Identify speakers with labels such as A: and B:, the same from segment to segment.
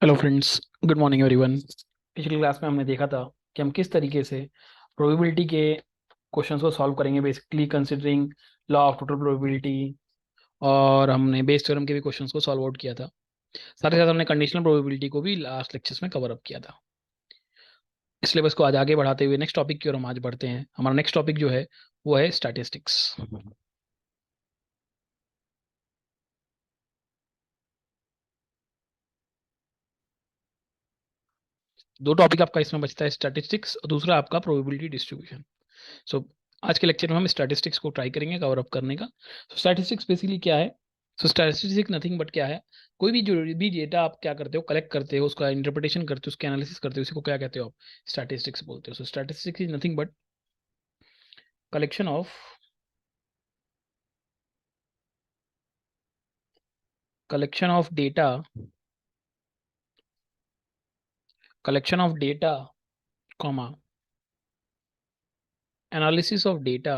A: Hello friends, good morning everyone. पिछली class में हमने देखा था कि हम किस तरीके से प्रोबेबिलिटी के क्वेश्चंस को सॉल्व करेंगे, basically considering law of total probability. और हमने बेस थ्योरम के भी क्वेश्चंस को सॉल्व आउट किया था। साथ ही साथ हमने कंडीशनल प्रोबेबिलिटी को भी लास्ट लेक्चर्स में कवर अप किया था। इस सिलेबस को आज आगे बढ़ाते हुए नेक्स्ट टॉपिक की ओर हम आज बढ़ते हैं। हमारा नेक्स्ट टॉपिक जो है वो है स्टैटिस्टिक्स। दो टॉपिक आपका इसमें बचता है, स्टैटिस्टिक्स और दूसरा आपका प्रोबेबिलिटी डिस्ट्रीब्यूशन। सो आज के लेक्चर में हम स्टैटिस्टिक्स को ट्राई करेंगे कवर अप करने का। सो स्टैटिस्टिक्स बेसिकली क्या है? सो स्टैटिस्टिक्स नथिंग बट क्या है, कोई भी जो भी डेटा आप क्या करते हो, कलेक्ट करते हो, उसका इंटरप्रिटेशन करते हो, उसके एनालिसिस करते हो, उसी को क्या कहते हो आप? स्टैटिस्टिक्स बोलते हो। So statistics is nothing but collection of collection of data collection of data comma analysis of data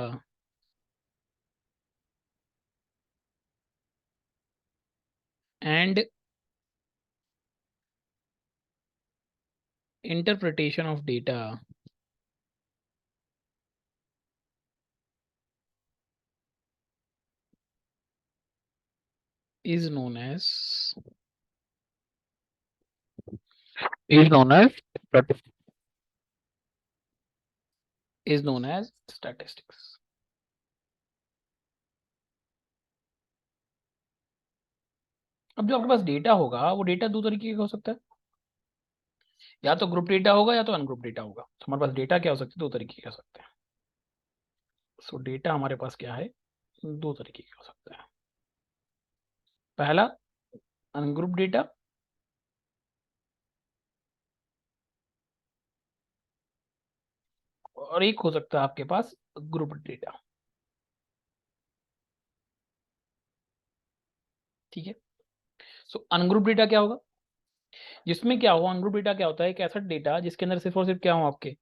A: and interpretation of data is known as is known as is known as statistics। अब जो आपके पास data होगा वो data दो तरीके का हो सकता है, या तो ग्रुप डेटा होगा या तो अनग्रुप डेटा होगा। तो हमारे पास डेटा क्या हो सकते हैं? दो तरीके के हो सकते हैं। सो डेटा हमारे पास क्या है? दो तरीके का हो सकता है। पहला अनग्रुप डेटा, और एक हो सकता है आपके पास ग्रुप डेटा। ठीक है। सो अनग्रुप डेटा क्या होगा? जिसमें क्या होगा, अनग्रुप डेटा क्या होता है? एक ऐसा डेटा जिसके अंदर सिर्फ और सिर्फ क्या हो आपके,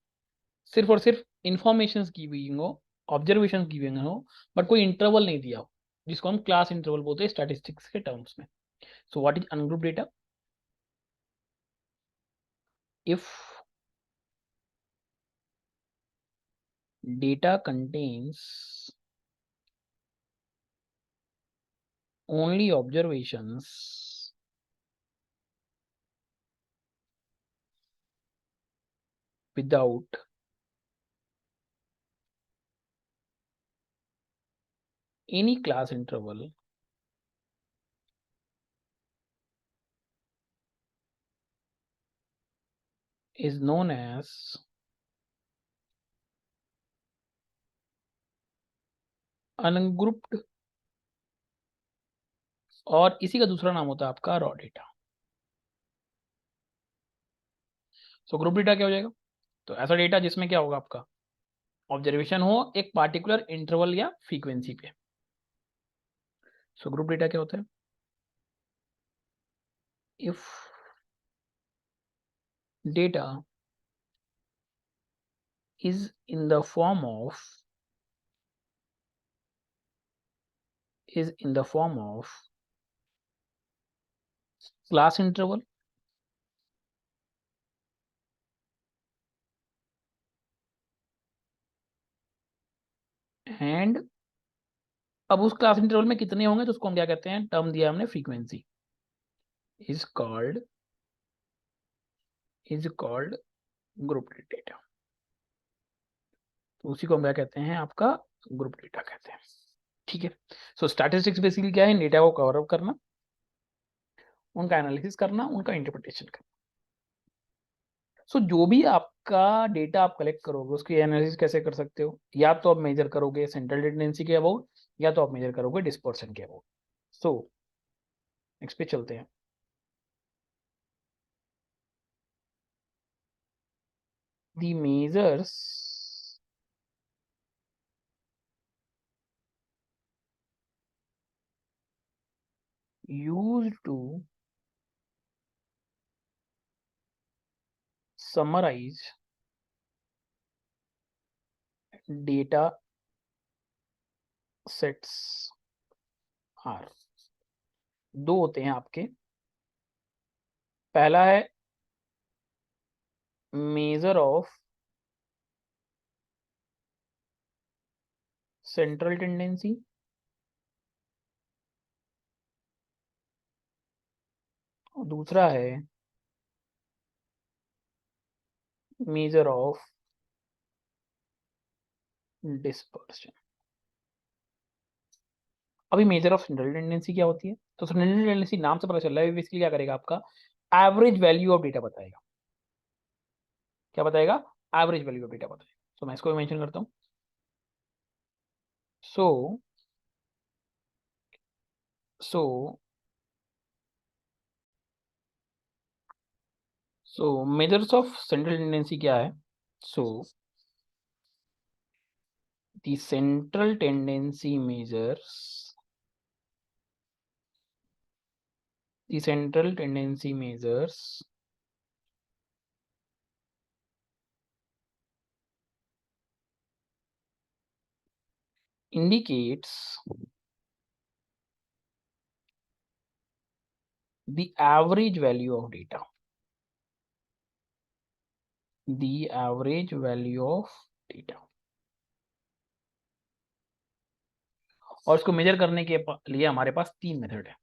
A: सिर्फ और सिर्फ इंफॉर्मेशन की हुई हो, ऑब्जर्वेशन की हुई हो, बट कोई इंटरवल नहीं दिया हो, जिसको हम क्लास इंटरवल बोलते हैं स्टैटिस्टिक्स के टर्म्स में। So what is ungroup data? If data contains only observations without any class interval is known as ungrouped, और इसी का दूसरा नाम होता है आपका raw data. So group data क्या हो जाएगा? तो ऐसा डेटा जिसमें क्या होगा आपका, ऑब्जर्वेशन हो एक पार्टिकुलर इंटरवल या फ्रीक्वेंसी पे। सो ग्रुप डेटा क्या होता है? If data is in the form of is in the form of class interval and अब उस क्लास इंटरवल में कितने होंगे तो उसको हम क्या कहते हैं, टर्म दिया हमने frequency, is called group data. तो उसी को हम क्या कहते हैं, आपका ग्रुप डेटा कहते हैं। ठीक है। सो स्टैटिस्टिक्स बेसिकली क्या है? डेटा को कवर अप करना, उनका एनालिसिस करना, उनका इंटरप्रिटेशन करना। सो जो भी आपका डेटा आप कलेक्ट करोगे उसकी एनालिसिस कैसे कर सकते हो? या तो आप मेजर करोगे सेंट्रल टेंडेंसी के अबाउट, या तो आप मेजर करोगे डिस्पर्सन के अबाउट। सो नेक्स्ट पे चलते हैं। The measures used to summarize data sets are, दो होते हैं आपके। पहला है मेजर ऑफ सेंट्रल टेंडेंसी, और दूसरा है मेजर ऑफ डिस्पर्शन। अभी मेजर ऑफ सेंट्रल टेंडेंसी क्या होती है? तो सेंट्रल टेंडेंसी नाम से पता चल रहा है, बेसिकली क्या करेगा, आपका एवरेज वैल्यू ऑफ डेटा बताएगा। क्या बताएगा? एवरेज वैल्यू ऑफ डेटा बताएगा। तो मैं इसको भी मेंशन करता हूँ। सो सो सो मेजर्स ऑफ सेंट्रल टेंडेंसी क्या है? So the central tendency measures the central tendency measures indicates the average value of data, the average value of data। और इसको मेजर करने के लिए हमारे पास तीन मेथड है।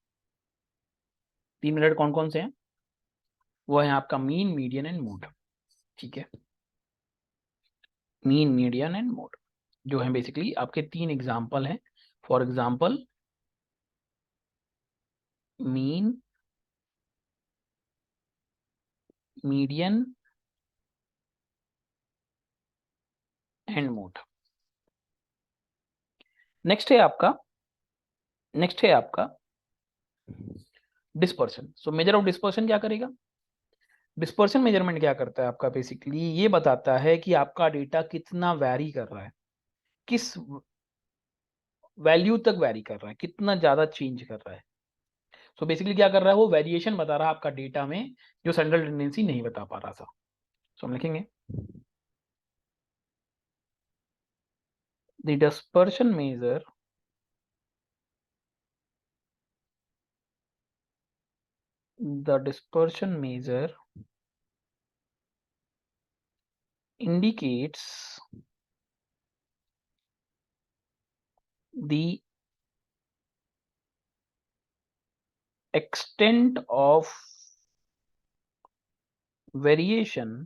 A: तीन मेथड कौन कौन से हैं? वो है आपका मीन, मीडियन एंड मोड। ठीक है, मीन, मीडियन एंड मोड जो है बेसिकली आपके तीन एग्जांपल हैं। For example mean, median and mode. Next है आपका dispersion. So measure of dispersion क्या करेगा? डिस्पर्शन मेजरमेंट क्या करता है आपका, बेसिकली ये बताता है कि आपका डेटा कितना वैरी कर रहा है, किस वैल्यू तक वैरी कर रहा है, कितना ज्यादा चेंज कर रहा है। सो बेसिकली क्या कर रहा है, वो वेरिएशन बता रहा है आपका डेटा में, जो सेंट्रल टेंडेंसी नहीं बता पा रहा था। सो हम लिखेंगे the dispersion measure the dispersion measure indicates the extent of variation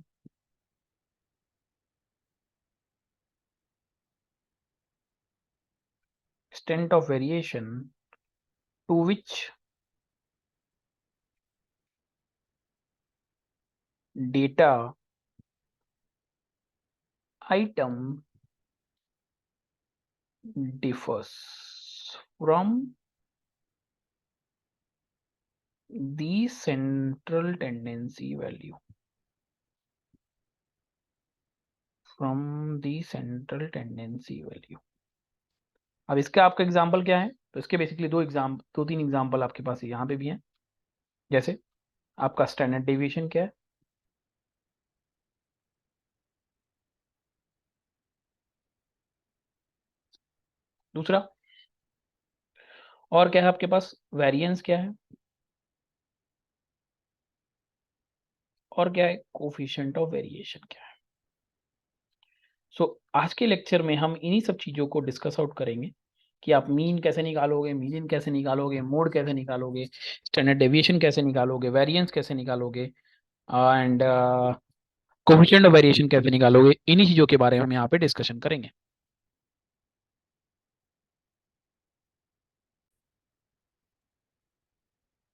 A: to which data item differs from the central tendency value, अब इसका आपका एग्जाम्पल क्या है? तो इसके बेसिकली दो तीन एग्जाम्पल आपके पास यहाँ पे भी हैं। जैसे आपका स्टैंडर्ड डेविएशन क्या है, दूसरा, और क्या है आपके पास, वेरिएंस क्या है, और क्या है, कोफिशिएंट ऑफ वेरिएशन क्या है। सो आज के लेक्चर में हम इन्हीं सब चीजों को डिस्कस आउट करेंगे कि आप मीन कैसे निकालोगे, मीडियन कैसे निकालोगे, मोड कैसे निकालोगे, स्टैंडर्ड डेविएशन कैसे निकालोगे, वेरिएंस कैसे निकालोगे, एंड कोफिशिएंट ऑफ वेरिएशन कैसे निकालोगे। इन्हीं चीजों के बारे में हम यहाँ पे डिस्कशन करेंगे।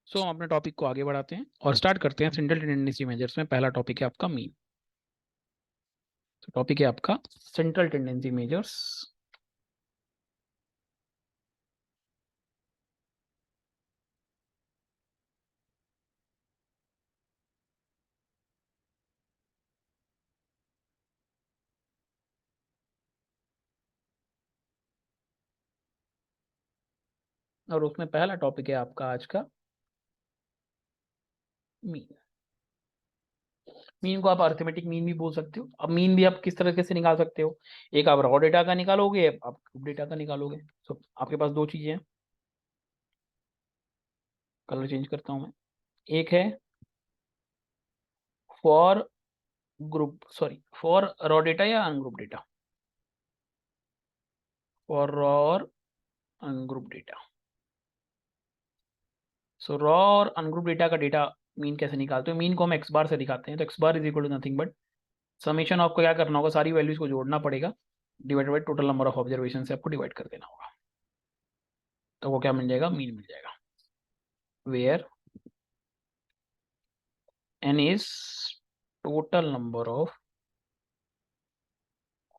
A: सो हम अपने टॉपिक को आगे बढ़ाते हैं और स्टार्ट करते हैं सेंट्रल टेंडेंसी मेजर्स में। पहला टॉपिक है आपका मीन। तो टॉपिक है आपका सेंट्रल टेंडेंसी मेजर्स। और उसमें पहला टॉपिक है आपका आज का मीन। मीन को आप अर्थमेटिक मीन भी बोल सकते हो। अब मीन भी आप किस तरीके से निकाल सकते हो, एक आप रॉ डेटा का निकालोगे, आप ग्रुप डेटा का निकालोगे। सो आपके पास दो चीजें हैं, कलर चेंज करता हूं मैं। एक है फॉर फॉर रॉ डेटा या अनग्रुप डेटा? फॉर रॉ और अनग्रुप डेटा। सो रॉ और अनग्रुप डेटा का डेटा मीन कैसे निकालते हैं? मीन को हम एक्स बार से दिखाते हैं। तो X bar is equal to nothing but summation आपको क्या करना होगा, सारी वैल्यूज को जोड़ना पड़ेगा, divide by total number of observation से आपको डिवाइड कर देना होगा। तो वो क्या मिल जाएगा? मीन मिल जाएगा। Where n is total number of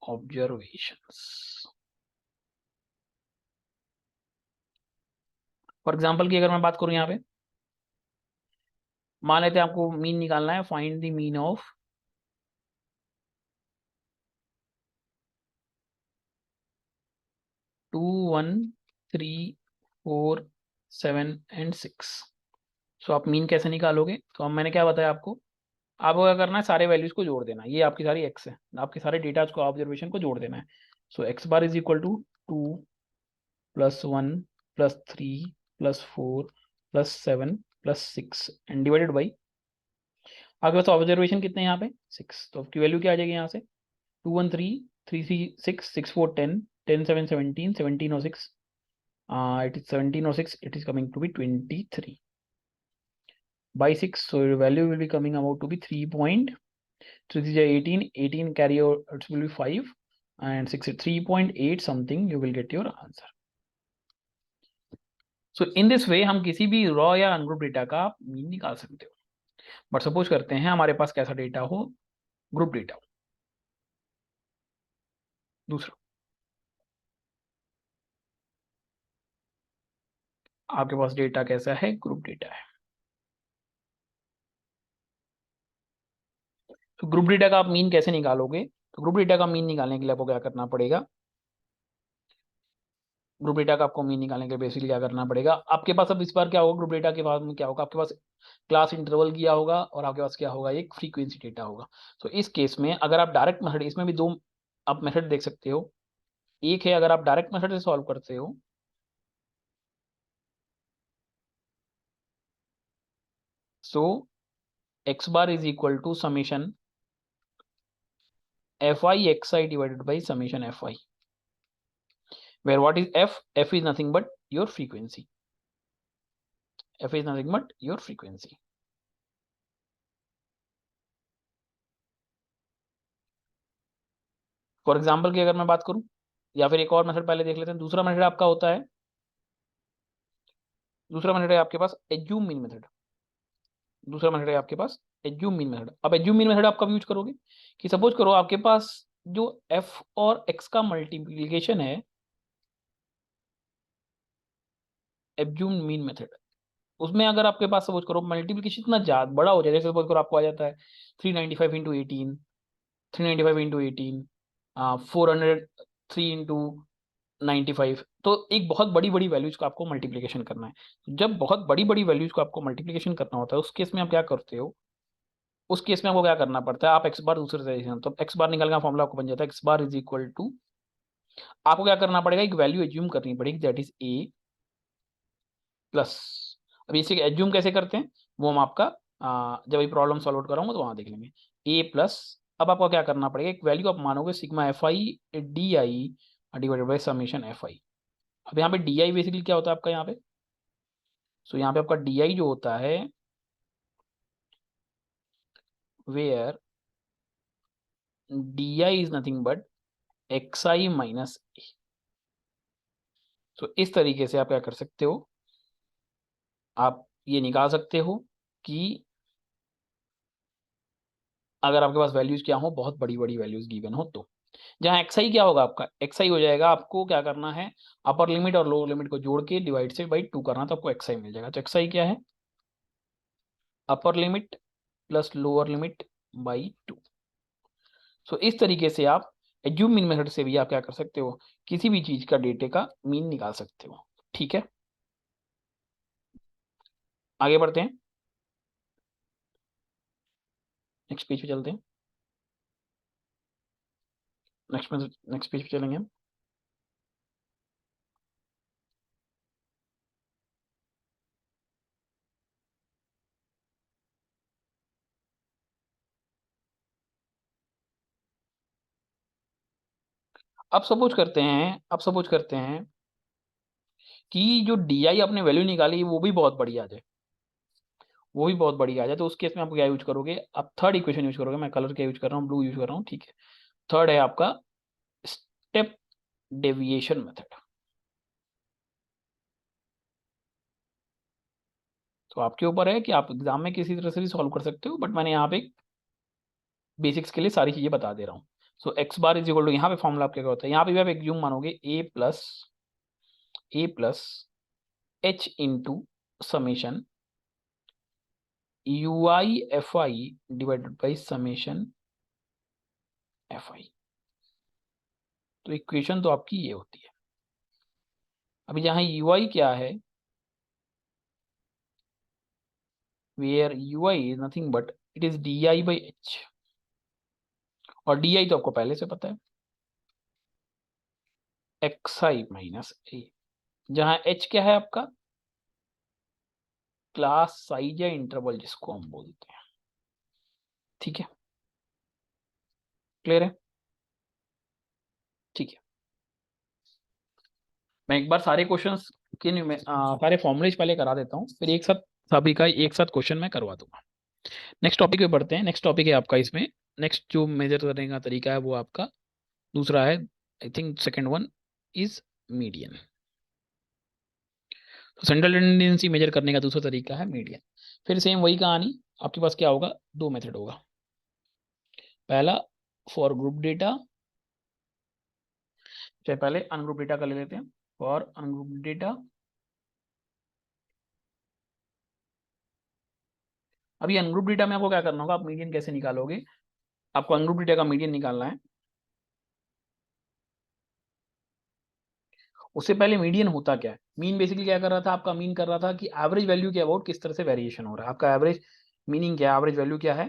A: observations। For example की अगर मैं बात करूं यहाँ पे, मान लेते हैं आपको मीन निकालना है, find the mean of 2, 1, 3, 4, 7 and 6। सो आप मीन कैसे निकालोगे? तो अब मैंने क्या बताया आपको, आपको क्या करना है, सारे वैल्यूज को जोड़ देना है। ये आपकी सारी एक्स है, आपके सारे डेटा को, ऑब्जर्वेशन को जोड़ देना है। So x bar is equal to 2 + 1 + 3 + 4 + 7 + 6 and divided by, आपके पास ऑब्जर्वेशन कितने हैं यहाँ पे? 6। तो आपकी वैल्यू क्या आ जाएगी यहाँ से? 2 1 3 3 3 6 6 4 10 10 7 17 17 और 6 it is 17 or 6, it is coming to be 23 by 6. So your value will be coming about to be 3.3 18 18 carry over, it will be 5 and 6 3.8 something, you will get your answer. So in this way हम किसी भी raw या ungroup data का mean निकाल सकते हो। But suppose करते हैं हमारे पास कैसा डेटा हो, ग्रुप डेटा हो। दूसरा, आपके पास डेटा कैसा है? ग्रुप डेटा है। तो ग्रुप डेटा का आप मीन कैसे निकालोगे? तो ग्रुप डेटा का मीन निकालने के लिए आपको क्या करना पड़ेगा? ग्रुप डेटा का आपको मीन निकालने के लिए बेसिकली क्या करना पड़ेगा आपके पास? अब इस बार क्या होगा, ग्रुप डेटा के बाद में क्या होगा, आपके पास क्लास इंटरवल किया होगा और आपके पास क्या होगा, एक फ्रीक्वेंसी डेटा होगा। तो इस केस में अगर आप डायरेक्ट मेथड, इसमें भी दो आप मेथड देख सकते हो। एक है अगर आप डायरेक्ट मेथड से सॉल्व करते हो, so x bar is equal to summation F i x i divided by summation F i, where what is f is nothing but your frequency, f is nothing but your frequency। For example की अगर मैं बात करूं, या फिर एक और method पहले देख लेते हैं। दूसरा मेथड आपका होता है, दूसरा मेथड है आपके पास एज्यूम मीन मेथड। दूसरा मेथड है आपके पास एज्यूम मीन मेथड। अब एज्यूम मीन मेथड आप कब यूज करोगे? कि सपोज करो आपके पास जो f और x का मल्टीप्लीकेशन है, एज्यूम मीन मेथड, उसमें अगर आपके पास सपोज करो मल्टीप्लीकेशन इतना ज्यादा बड़ा हो जाए, जैसे सपोज करो आपको आ जाता है 395 × 18, 395 × 18, 403 × 95, तो एक बहुत बड़ी बड़ी वैल्यूज को आपको मल्टीप्लीकेशन करना है। जब बहुत बड़ी बड़ी वैल्यूज को आपको मल्टीप्लीकेशन करना होता है, उस केस में आप क्या करते हो? उस केस में आपको क्या करना पड़ता है, आप एक्स बार दूसरे तरीके से, तो एक्स बार निकलने का फॉर्मूला आपको बन जाता है X bar is equal to, आपको क्या करना पड़ेगा, एक वैल्यू एज्यूम करनी पड़ेगी, दैट इज ए प्लस। अब इसे एज्यूम कैसे करते हैं वो हम आपका जब ये प्रॉब्लम सॉल्व आउट कराऊंगा तो वहां देख लेंगे। ए प्लस, अब आपको क्या करना पड़ेगा, एक वैल्यू आप मानोगे sigma F I D I divided by summation F I. अब यहाँ पे डी आई बेसिकली क्या होता है आपका यहाँ पे? सो यहाँ पे आपका डी आई जो होता है, where d i is nothing but x i minus a. तो इस तरीके से आप क्या कर सकते हो, आप ये निकाल सकते हो कि अगर आपके पास वैल्यूज क्या हो, बहुत बड़ी बड़ी वैल्यूज गिवन हो, तो जहाँ एक्स आई क्या होगा, आपका एक्स आई हो जाएगा, आपको क्या करना है, अपर लिमिट और लोअर लिमिट को जोड़ के डिवाइड से बाई 2 करना, तो आपको एक्स आई मिल जाएगा। तो एक्स आई क्या है, upper limit plus lower limit by 2। सो इस तरीके से आप एज्यूम मीन मेथड से भी आप क्या कर सकते हो, किसी भी चीज का डेटे का मीन निकाल सकते हो। ठीक है, आगे बढ़ते हैं, नेक्स्ट पेज पे चलते हैं। नेक्स्ट पेज पे चलेंगे हम। अब सपोज करते हैं कि जो DI आपने वैल्यू निकाली वो भी बहुत बड़ी आ जाए, वो भी बहुत बड़ी आ जाए, तो उस केस में आप क्या यूज करोगे, आप थर्ड इक्वेशन यूज करोगे। मैं कलर क्या यूज कर रहा हूँ, ब्लू यूज कर रहा हूँ, ठीक है। थर्ड है आपका स्टेप डेविएशन मेथड। तो आपके ऊपर है कि आप एग्जाम में किसी तरह से भी सॉल्व कर सकते हो, बट मैंने यहाँ पे बेसिक्स के लिए सारी चीजें बता दे रहा हूँ। So x bar is equal to, यहाँ पे फॉर्मूला आपका क्या होता है, यहाँ पे भी आप एक यूम मानोगे, a plus h into summation UI FI divided by summation FI। तो इक्वेशन तो आपकी ये होती है। अभी जहाँ UI क्या है, where UI is nothing but it is DI/H, और DI तो आपको पहले से पता है, XI - A, जहाँ H क्या है आपका, क्लास साइज या इंटरवल जिसको हम बोलते हैं। ठीक है, क्लियर है, ठीक है। मैं एक बार सारे क्वेश्चंस के सारे फॉर्मुलेज पहले करा देता हूँ, फिर एक साथ सभी का एक साथ क्वेश्चन मैं करवा दूंगा। नेक्स्ट टॉपिक पे बढ़ते हैं। नेक्स्ट टॉपिक है आपका इसमें, नेक्स्ट जो मेजर करने का तरीका है वो आपका दूसरा है, I think second one is median. तो सेंट्रल टेंडेंसी मेजर करने का दूसरा तरीका है मीडियन। फिर सेम वही कहानी, आपके पास क्या होगा, दो मेथड होगा। पहला फॉर ग्रुप डेटा, चाहे पहले अनग्रुप डेटा का ले लेते हैं। फॉर अनग्रुप डेटा, अभी अनग्रुप डेटा में आपको क्या करना होगा, आप मीडियन कैसे निकालोगे, आपको अनग्रुप डेटा का मीडियन निकालना है। उससे पहले मीडियन होता क्या है, मीन बेसिकली क्या कर रहा था, आपका मीन कर रहा था कि एवरेज वैल्यू के अबाउट किस तरह से वेरिएशन हो रहा है। आपका एवरेज मीनिंग क्या है, एवरेज वैल्यू क्या है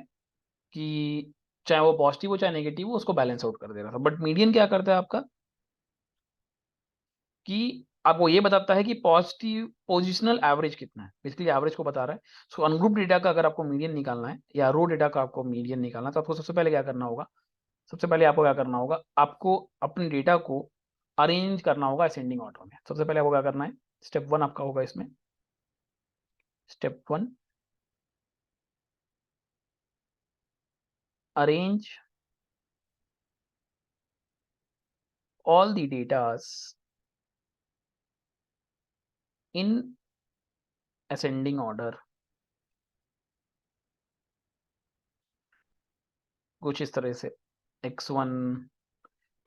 A: कि चाहे वो पॉजिटिव हो चाहे नेगेटिव हो, उसको बैलेंस आउट कर दे रहा था। बट मीडियन क्या करता है आपका, कि आपको ये बताता है कि पॉजिटिव पोजिशनल एवरेज कितना है, बेसिकली एवरेज को बता रहा है। सो अनग्रुप डेटा का अगर आपको मीडियन निकालना है या रो डेटा का आपको मीडियन निकालना है, तो आपको सबसे पहले क्या करना होगा, सबसे पहले आपको क्या करना होगा, आपको अपने डेटा को अरेंज करना होगा असेंडिंग ऑर्डर में। सबसे पहले आपको क्या करना है, स्टेप वन आपका होगा इसमें, step one, arrange all the datas in ascending order। कुछ इस तरह से x1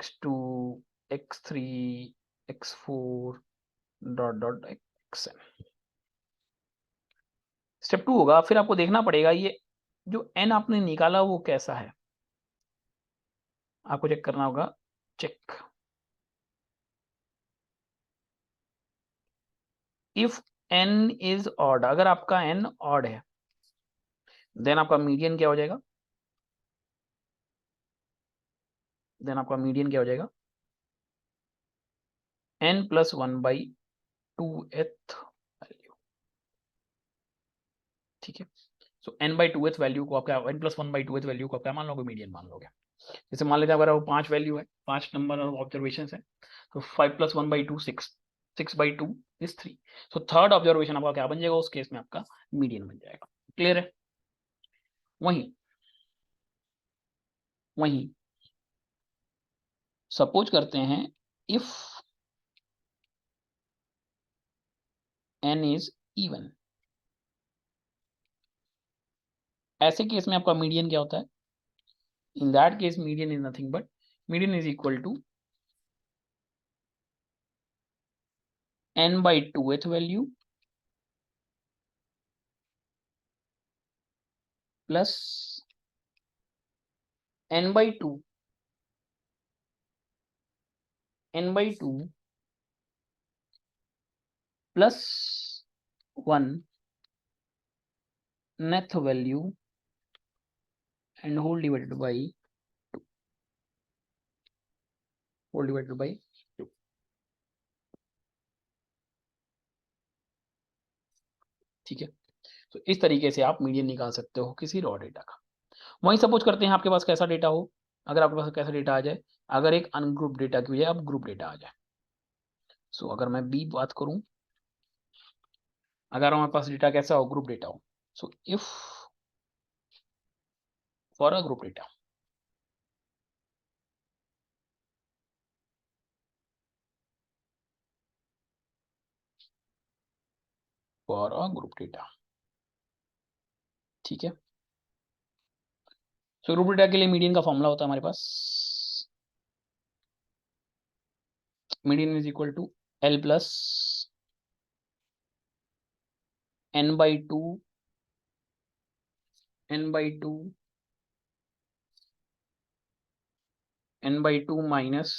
A: x2 x3 x4 dot dot xn। Step two होगा, फिर आपको देखना पड़ेगा ये जो n आपने निकाला वो कैसा है, आपको चेक करना होगा, check if n is odd. अगर आपका n ऑड है देन आपका मीडियन क्या हो जाएगा, देन आपका मीडियन क्या हो जाएगा, n+1/2th वैल्यू। ठीक है, सो n/2th वैल्यू को आपका n+1/2th वैल्यू को आप क्या मान लोगे, मीडियन मान लोगे। जैसे मान लेते हैं अगर वो 5 वैल्यू है, 5 नंबर ऑफ ऑब्जर्वेशन है, तो 5+1/2 6, 6/2 इज 3। सो थर्ड ऑब्जर्वेशन आपका क्या बन जाएगा, उस केस में आपका मीडियन बन जाएगा। क्लियर है, वहीं वहीं सपोज करते हैं इफ n इज इवन, ऐसे केस में आपका मीडियन क्या होता है, in that case median is nothing but median is equal to n/2th value plus n/2 n/2 plus 1 nth value and whole divided by 2, whole divided by 2। ठीक है, तो इस तरीके से आप मीडियन निकाल सकते हो किसी रॉ डेटा का। वहीं सपोज करते हैं आपके पास कैसा डेटा हो, अगर आपके पास कैसा डेटा आ जाए अगर एक अनग्रुप डेटा की बजाय अब ग्रुप डेटा आ जाए। सो अगर मैं बी बात करूं, अगर हमारे पास डेटा कैसा हो, ग्रुप डेटा हो, so if for a group data, for a group data, ठीक है। सो ग्रुप डेटा के लिए मीडियन का फॉर्मूला होता है हमारे पास, median is equal to L plus n/2, n/2, n/2 minus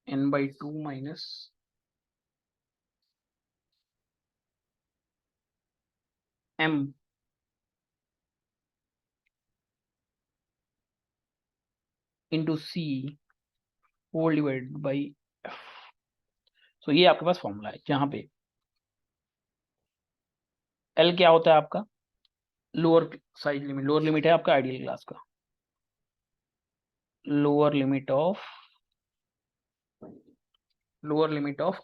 A: n/2 minus m into c whole divide by f. So ये आपके पास फॉर्मूला है जहां पे एल क्या होता है आपका, lower size limit, lower limit है आपका आइडियल क्लास का, lower limit of, lower limit of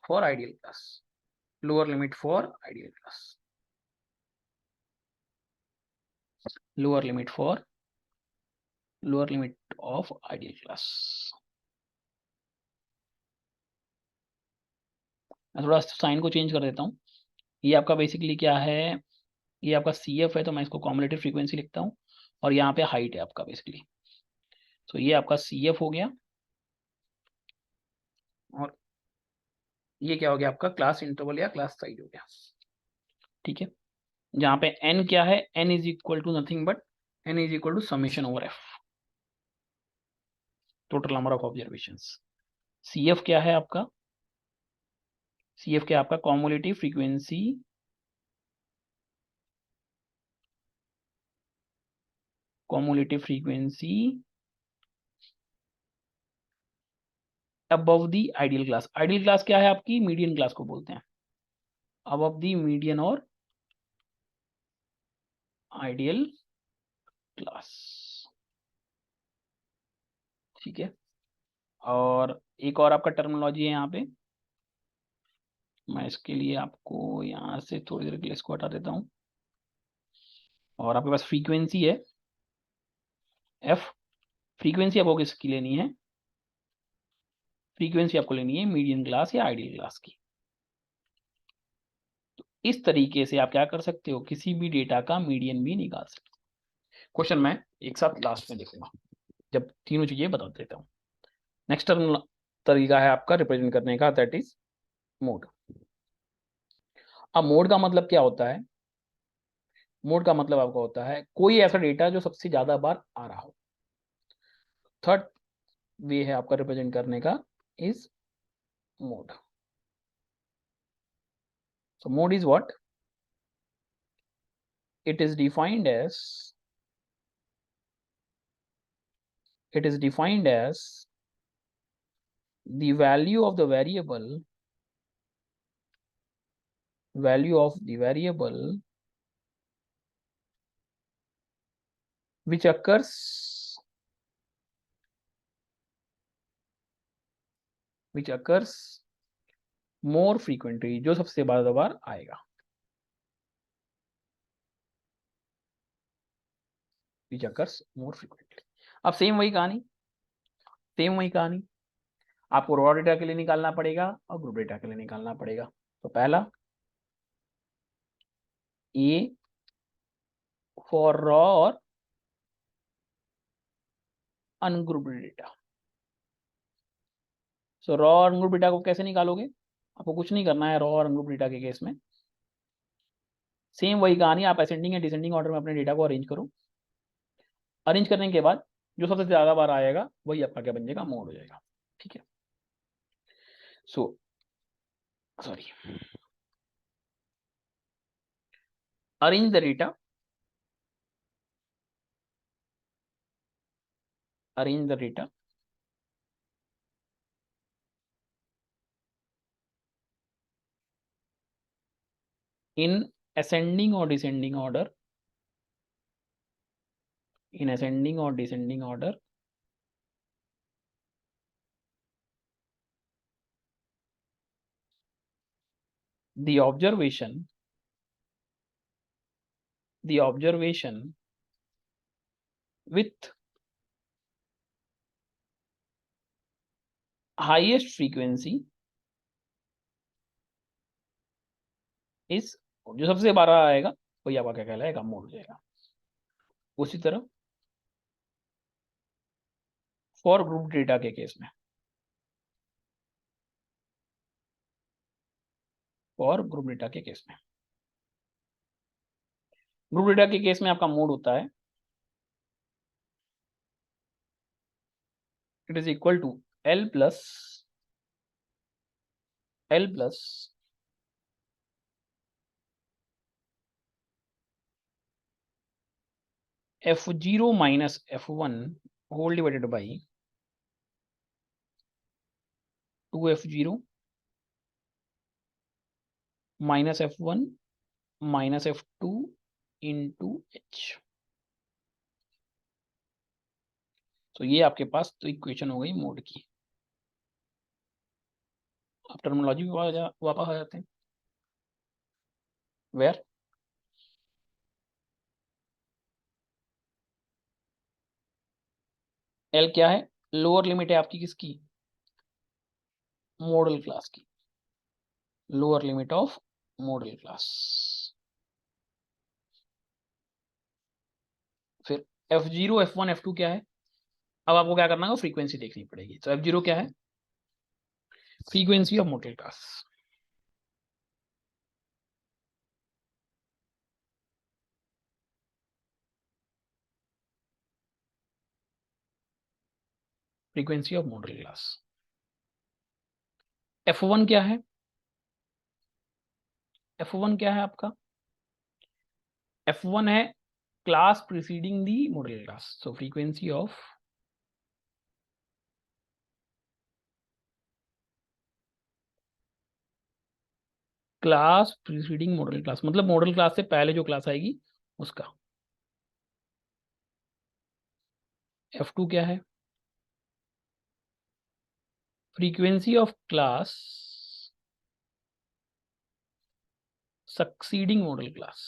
A: for ideal class, lower limit for ideal class, lower limit for, lower limit of ideal class. मैं थोड़ा साइन को चेंज कर देता हूँ। ये आपका बेसिकली क्या है, ये आपका सी एफ है, तो मैं इसको कॉम्युलेटिव फ्रीक्वेंसी लिखता हूँ, और यहाँ पे हाइट है आपका बेसिकली। तो ये आपका सी एफ हो गया, और ये क्या हो गया आपका क्लास इंटरवल या क्लास साइज हो गया, ठीक है। जहाँ पे एन क्या है, N is equal to nothing but N is equal to summation over F, total number of observation. C F क्या है आपका, सी एफ क्या है आपका cumulative frequency, cumulative frequency above the ideal class. Ideal class क्या है आपकी, median class को बोलते हैं, अबव द मीडियन और आइडियल क्लास, ठीक है। और एक और आपका टर्मिनोलॉजी है यहाँ पे, मैं इसके लिए आपको यहाँ से थोड़ी देर के लिए इसको हटा देता हूँ। और आपके पास फ्रीक्वेंसी है एफ, फ्रीक्वेंसी आपको किसकी लेनी है, फ्रीक्वेंसी आपको लेनी है मीडियन क्लास या आइडियल क्लास की। तो इस तरीके से आप क्या कर सकते हो, किसी भी डेटा का मीडियन भी निकाल सकते हो। क्वेश्चन मैं एक साथ लास्ट में देखूंगा जब तीनों चीजें बता देता हूँ। नेक्स्ट तरीका है आपका रिप्रेजेंट करने का, दैट इज मोड। अब मोड का मतलब क्या होता है, मोड का मतलब आपका होता है कोई ऐसा डेटा जो सबसे ज्यादा बार आ रहा हो। थर्ड वे है आपका रिप्रेजेंट करने का is mode. So mode is what, it is defined as, it is defined as the value of the variable, value of the variable which occurs, which occurs more frequently, जो सबसे ज्यादा बार आएगा, which occurs more frequently। अब same वही कहानी, same वही कहानी, आपको रॉ डेटा के लिए निकालना पड़ेगा और ग्रुप डेटा के लिए निकालना पड़ेगा। तो पहला ए फॉर रॉ और अनग्रुप्ड डेटा। सो रॉ और अनग्रुप्ड डेटा को कैसे निकालोगे, आपको कुछ नहीं करना है रॉ और अनग्रुप्ड डेटा के केस में, सेम वही कहानी, आप असेंडिंग या डिसेंडिंग ऑर्डर में अपने डेटा को अरेंज करो। अरेंज करने के बाद जो सबसे ज्यादा बार आएगा वही आपका क्या बन जाएगा, मोड हो जाएगा, ठीक है। So sorry, arrange the data, arrange the data in ascending और descending order, in ascending or descending order. The observation with highest frequency is, जो सबसे बड़ा आएगा वही आपका क्या कहलाएगा, मोड हो जाएगा। उसी तरह फॉर ग्रुप डेटा के केस में, ग्रुप डेटा के केस में आपका मोड होता है, it is equal to L plus F0 minus F1 whole divided by 2F0 minus F1 minus F2 into H। तो ये आपके पास तो इक्वेशन हो गई मोड की। आप टर्मिनोलॉजी भी वापस आ जाते हैं, वेयर L क्या है, लोअर लिमिट है आपकी किसकी, मॉडल क्लास की, lower limit of model class. फिर F0 F1 F2 क्या है, अब आपको क्या करना है, फ्रीक्वेंसी देखनी पड़ेगी। तो F0 क्या है, frequency of model class, frequency of model class. F1 क्या है, F1 क्या है आपका, F1 है class preceding the model class. So frequency of class preceding model class, मतलब मॉडल क्लास से पहले जो क्लास आएगी उसका। F2 क्या है, frequency of class succeeding model class.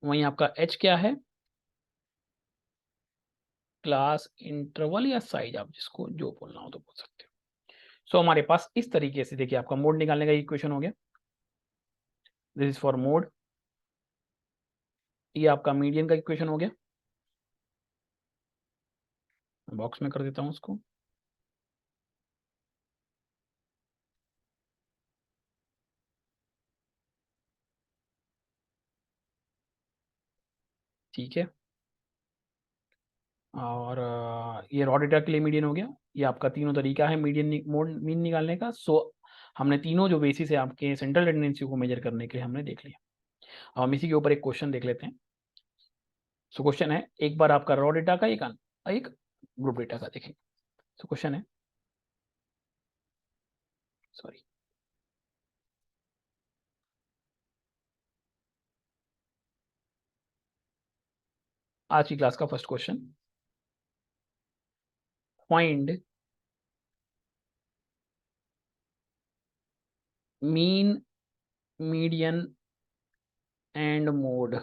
A: वहीं आपका H क्या है, क्लास इंटरवल या साइज, आप जिसको जो बोलना हो तो बोल सकते हो। सो हमारे पास इस तरीके से देखिए आपका मोड निकालने का इक्वेशन हो गया, दिस इज फॉर मोड। ये आपका मीडियन का इक्वेशन हो गया, बॉक्स में कर देता हूं उसको। ठीक है, और ये रॉ डेटा के लिए मीडियन हो गया। ये आपका तीनों तरीका है मीडियन मोड मीन निकालने का। सो हमने तीनों जो बेसिस है आपके सेंट्रल टेंडेंसी को मेजर करने के लिए हमने देख लिया। अब हम इसी के ऊपर एक क्वेश्चन देख लेते हैं। सो क्वेश्चन है, एक बार आपका रॉ डेटा का, एक ग्रुप डेटा का देखें। सो क्वेश्चन है, सॉरी, आज की क्लास का first question, find mean median and mode.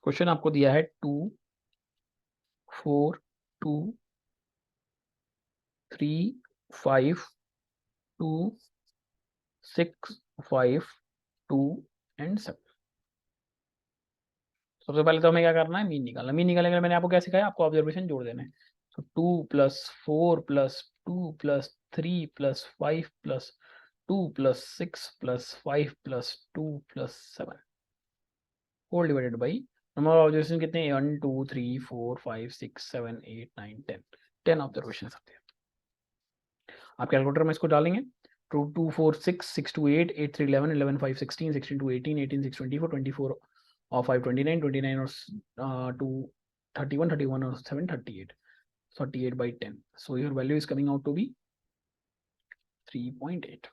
A: Question आपको दिया है 2 4 2 3 5 2 6 5 2 एंड 7। सबसे पहले तो हमें क्या करना है, मीन निकालना। मीन निकालने के लिए मैंने आपको क्या सिखाया, आपको ऑब्जर्वेशन जोड़ देना है। तो 2 plus 4 plus 2 plus 3 plus 5 plus 2 plus 6 plus 5 plus 2 plus 7 whole divided by number of observation कितने, 1 2 3 4 5 6 7 8 9 10 10 ऑब्जर्वेशन आते हैं। आप कैलकुलेटर में इसको डालेंगे, 2 2 4 6 6 2 8 8 3 11 11 5 16 16 2 18 18 6 24 24 और 5 29 29 और 2 31 31 और 7 38 48 by 10। So your value is coming out to be 3.8।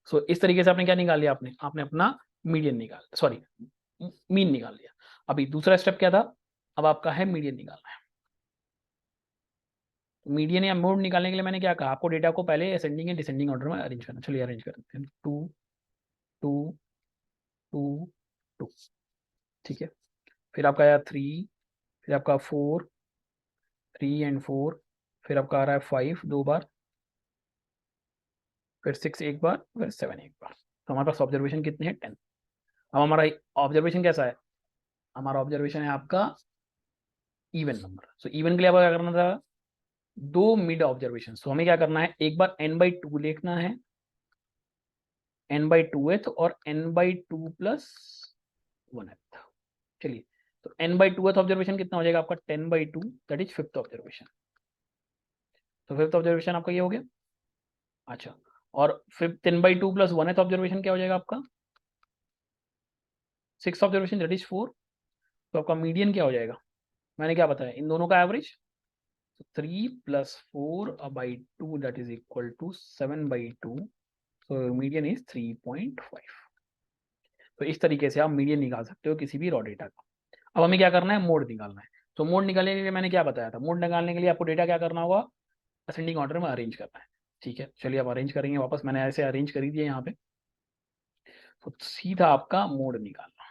A: सो इस तरीके से आपने क्या निकाल लिया, आपने आपने अपना मीडियन निकाल, सॉरी मीन निकाल लिया। अभी दूसरा स्टेप क्या था, अब आपका है मीडियन निकालना है। मीडियन या मोड निकालने के लिए मैंने क्या कहा आपको, डेटा को पहले असेंडिंग या डिसेंडिंग ऑर्डर में अरेंज करना। चलिए अरेंज करते हैं, 2 2 2 2, ठीक है। फिर आपका आया 3, फिर आपका 4, 3 एंड 4, फिर आपका आ रहा है 5 दो बार, फिर 6 एक बार, फिर 7 एक बार। तो हमारे पास ऑब्जर्वेशन कितने हैं, 10। अब हमारा ऑब्जर्वेशन कैसा है, हमारा ऑब्जर्वेशन है आपका इवन नंबर। सो इवन के लिए आपको क्या करना था, दो मिड ऑब्जर्वेशन। तो हमें क्या करना है, एक बार n/2 लिखना है, n/2th और n/2+1th। चलिए, तो n/2th ऑब्जर्वेशन कितना हो जाएगा आपका, 10/2, दैट इज फिफ्थ ऑब्जर्वेशन। तो फिफ्थ ऑब्जर्वेशन आपका ये हो गया। अच्छा, और फिफ्थ 10/2+1th ऑब्जर्वेशन क्या हो जाएगा आपका, सिक्स ऑब्जर्वेशन, दैट इज 4। तो आपका मीडियन क्या हो जाएगा, मैंने क्या बताया, इन दोनों का average. 3+4/2 that is equal to 7/2। So median is 3.5। तो इस तरीके से आप मीडियन निकाल सकते हो किसी भी रॉ डेटा का। अब हमें क्या करना है, मोड निकालना है। तो मोड निकालने के लिए मैंने क्या बताया था, मोड निकालने के लिए आपको डेटा क्या करना होगा, असेंडिंग ऑर्डर में अरेंज करना है। ठीक है, चलिए अब अरेंज करेंगे वापस, मैंने ऐसे अरेंज कर ही दिया यहाँ पे। तो सीधा आपका मोड निकालना।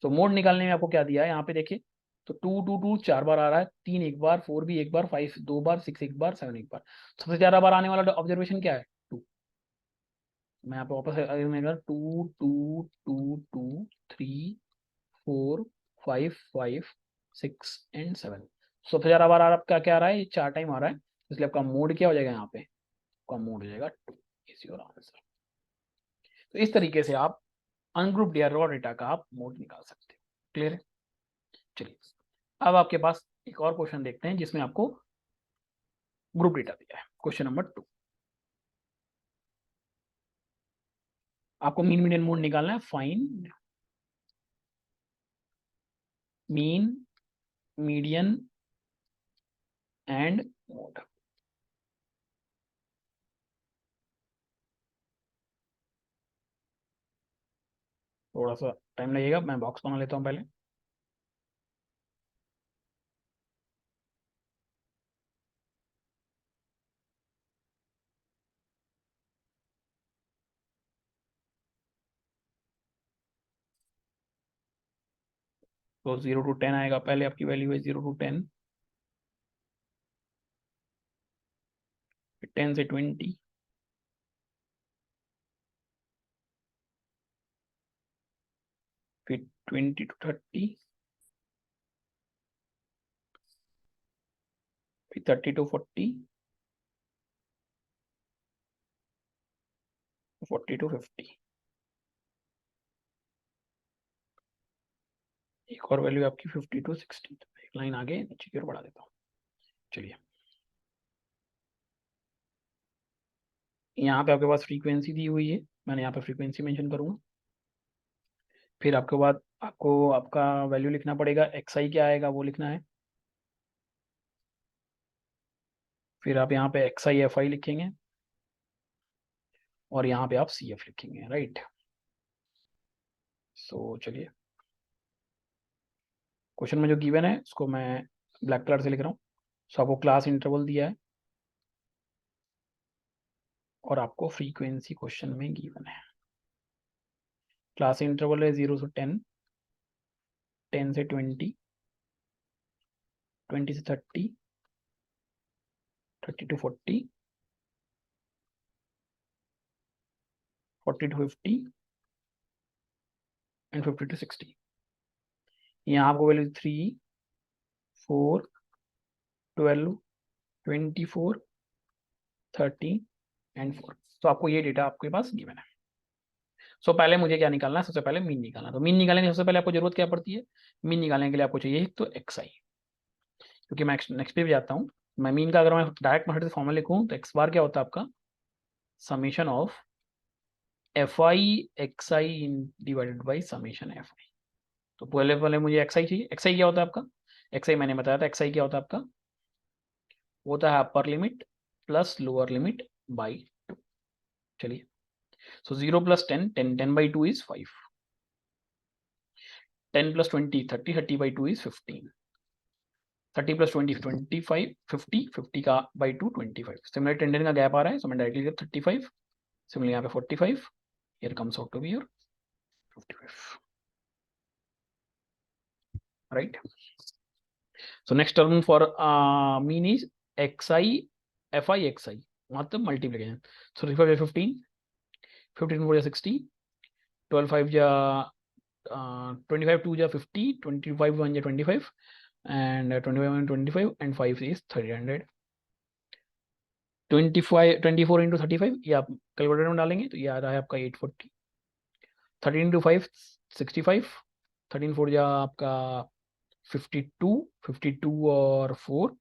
A: तो मोड निकालने में आपको क्या दिया है यहाँ पे देखिए, तो 2 2 2 चार बार आ रहा है, 3 एक बार, 4 भी एक बार, 5 दो बार, 6 एक बार, 7 एक बार। सबसे ज्यादा बार आने वाला ऑब्जर्वेशन क्या है, 2। मैं यहाँ पे वापस अगर 2 2 2 2 3 4 5 5 6 एंड 7, सबसे ज्यादा बार आपका क्या आ रहा है, ये 4 टाइम आ रहा है। इसलिए आपका मोड क्या हो जाएगा यहाँ पे, आपका मोड हो जाएगा 2। Is your answer. तो इस तरीके से आप अनग्रुप्ड या रॉ डेटा का आप मोड निकाल सकते हो। क्लियर है। चलिए, अब आपके पास एक और क्वेश्चन देखते हैं जिसमें आपको ग्रुप डेटा दिया है। क्वेश्चन नंबर 2, आपको मीन मीडियन मोड निकालना है। Find mean median and mode. थोड़ा सा टाइम लगेगा, मैं बॉक्स बना लेता हूँ पहले। तो 0 to 10 आएगा, पहले आपकी वैल्यू है 0 to 10, फिर 10 से 20, फिर 20 to 30, फिर 30 to 40, 40 to 50। एक और वैल्यू आपकी 50 to 60। एक लाइन आगे नीचे की ओर बढ़ा देता हूँ। चलिए, यहाँ पे आपके पास फ्रीक्वेंसी दी हुई है, मैंने यहाँ पे फ्रीक्वेंसी मेंशन करूँगा। फिर आपके बाद आपको आपका वैल्यू लिखना पड़ेगा, एक्स आई क्या आएगा वो लिखना है। फिर आप यहाँ पे एक्स आई एफ आई लिखेंगे, और यहाँ पे आप सी एफ लिखेंगे, राइट। सो चलिए, क्वेश्चन में जो गिवन है उसको मैं ब्लैक कलर से लिख रहा हूँ। सो आपको क्लास इंटरवल दिया है, और आपको फ्रीक्वेंसी क्वेश्चन में गिवन है। क्लास इंटरवल है 0 से 10, 10 से 20, 20 से 30, 30 to 40, 40 to 50 एंड 50 to 60। यहाँ आपको वैल्यू 3 4 12 24 30 एंड 4। तो आपको ये डेटा आपके पास गिवन है। सो पहले मुझे क्या निकालना है, सबसे पहले मीन निकालना। तो मीन निकालने की सबसे पहले आपको जरूरत क्या पड़ती है, मीन निकालने के लिए आपको चाहिए तो एक्स आई। क्योंकि मैं नेक्स्ट पे भी जाता हूँ, मैं मीन का अगर मैं डायरेक्ट मेथड से फॉर्मूला लिखूँ तो एक्स बार क्या होता है आपका, summation of f i x i divided by summation F I. तो पहले पहले मुझे एक्स आई चाहिए। एक्स आई क्या होता है आपका, एक्स आई मैंने बताया था, एक्स आई क्या होता है आपका, वो होता है upper limit plus lower limit by 2। चलिए, सो 0 plus 10, 10, 10 by 2 is 5, 10 plus 20, 30, 30 by 2 is 15, 30 plus 20, 25, 50, 50 का बाई 2 25। सिमिलर 10 10 का गैप आ रहा है, सो मैं डायरेक्टली 35, सिमिलर यहाँ पे 45, here comes out to be your 55, right? So next term for mean is xi fi xi, मतलब multiplication. So 35 by 15, 15 4 60, 12 5 ja 25 2 ja 50, 25 1 ja 25, and 25 1 25, and 5 is 300. 24 into 35 ये आप calculator में डालेंगे तो ये आ रहा है आपका 840, 13 into 5 65, 13 4 जा आपका 52, 52 और 4,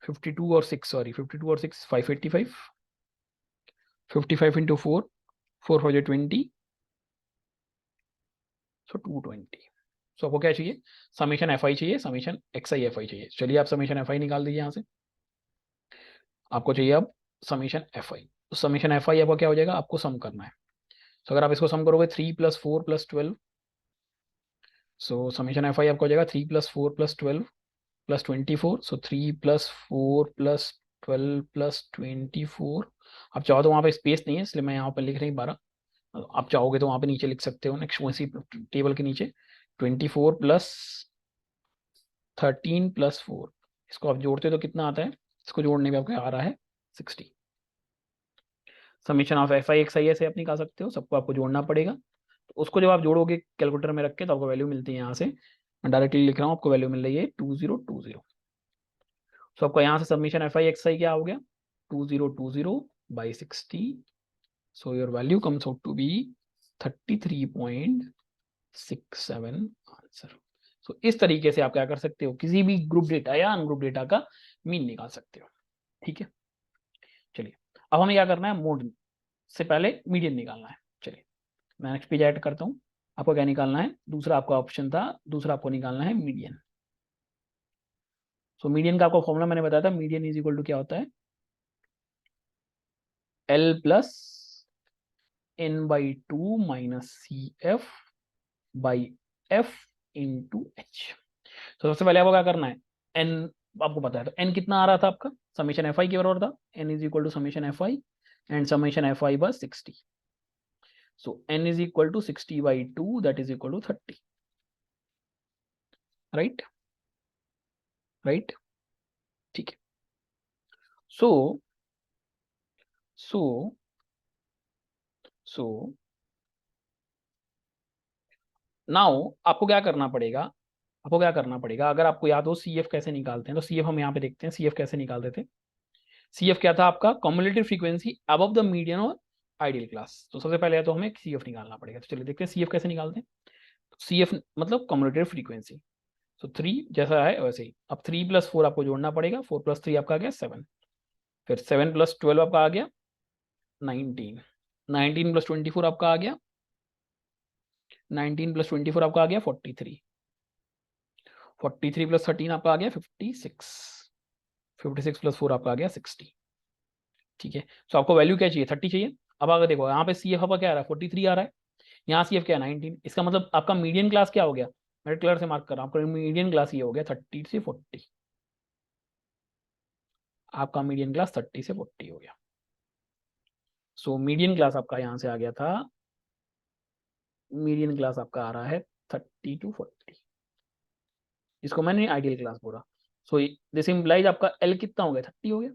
A: 52 और 6, सॉरी 52 और 6 585, 55 into 4, 4 4 20, सो 220। सो आपको क्या चाहिए, समेशन एफ आई चाहिए, summation x I F I चाहिए। चलिए आप समेशन एफ आई निकाल दीजिए यहाँ से, आपको चाहिए अब समेशन एफ आई। तो समेशन एफ आई आपका क्या हो जाएगा, आपको सम करना है। तो अगर आप इसको सम करोगे 3 + 4 + 12, सो समेशन एफ आई आपका हो जाएगा 3 + 4 + 12 + 24, सो 3 + 4 + 12 + 24। आप चाहो तो वहाँ पे स्पेस नहीं है इसलिए मैं यहाँ पर लिख रही 12, आप चाहोगे तो वहाँ पे नीचे लिख सकते हो, नेक्स्ट उसी टेबल के नीचे 24 + 13 + 4, इसको आप जोड़ते हो तो कितना आता है, इसको जोड़ने में आपको आ रहा है 60। Summation of f i x i ऐसे आप निकाल सकते हो, सबको आपको जोड़ना पड़ेगा। तो उसको जब आप जोड़ोगे कैलकुलेटर में रख के तो आपको वैल्यू मिलती है यहाँ से, मैं डायरेक्टली लिख रहा हूँ, आपको वैल्यू मिल रही है 2020। सो आपका यहाँ से summation f i x i क्या हो गया, 2020/60, so your value comes out to be 33.67 answer. So इस तरीके से आप क्या कर सकते हो, किसी भी ग्रुप डेटा या अनग्रुप डेटा का मीन निकाल सकते हो। ठीक है, चलिए अब हमें क्या करना है, मोड से पहले मीडियन निकालना है। चलिए मैं नेक्स्ट पेज ऐड करता हूँ। आपको क्या निकालना है, दूसरा आपका ऑप्शन था, दूसरा आपको निकालना है मीडियन। सो मीडियन का आपको फॉर्मूला मैंने बताया था, मीडियन इज इक्वल टू क्या होता है, L + n/2 - CF by F into H। तो सबसे पहले आपको क्या करना है, n आपको पता है, तो n कितना आ रहा था आपका, समेशन एफ आई के बराबर था, n is equal to summation F I and summation F I बस 60। So n is equal to 60/2, that is equal to 30, right, right, ठीक है। सो सो सो नाउ आपको क्या करना पड़ेगा, आपको क्या करना पड़ेगा, अगर आपको याद हो सी एफ कैसे निकालते हैं, तो सी एफ हम यहाँ पे देखते हैं, सी एफ कैसे निकालते थे। सी एफ क्या था आपका, cumulative frequency above the median और आइडियल क्लास। तो सबसे पहले तो हमें सी एफ निकालना पड़ेगा, तो चलिए देखते हैं सी एफ कैसे निकालते हैं। सी एफ मतलब कम्युलेटिव फ्रीक्वेंसी, सो 3 जैसा है वैसे ही, अब 3 + 4 आपको जोड़ना पड़ेगा, 4 + 3 आपका आ गया 7, फिर 7 + 12 आपका आ गया 19, 19 + 24 आपका आ गया 19 + 24 आपका आ गया 43, 43 + 13 आपका आ गया 56, 56 + 4 आपका आ गया 60। ठीक है, तो आपको वैल्यू क्या चाहिए, 30 चाहिए। अब अगर देखो यहाँ पे सी एफ आपका क्या आ रहा है, 43 आ रहा है, यहाँ सी एफ क्या है 19, इसका मतलब आपका मीडियन क्लास क्या हो गया, मैं कलर से मार्क कर रहा हूँ, आपका मीडियन क्लास ये हो गया 30 से 40, आपका मीडियन क्लास 30 से 40 हो गया। सो मीडियन क्लास आपका यहाँ से आ गया था, मीडियन क्लास आपका आ रहा है 30 to 40, इसको मैंने आइडियल क्लास बोला। सो दिस इम्प्लाइज आपका एल कितना हो गया, 30 हो गया।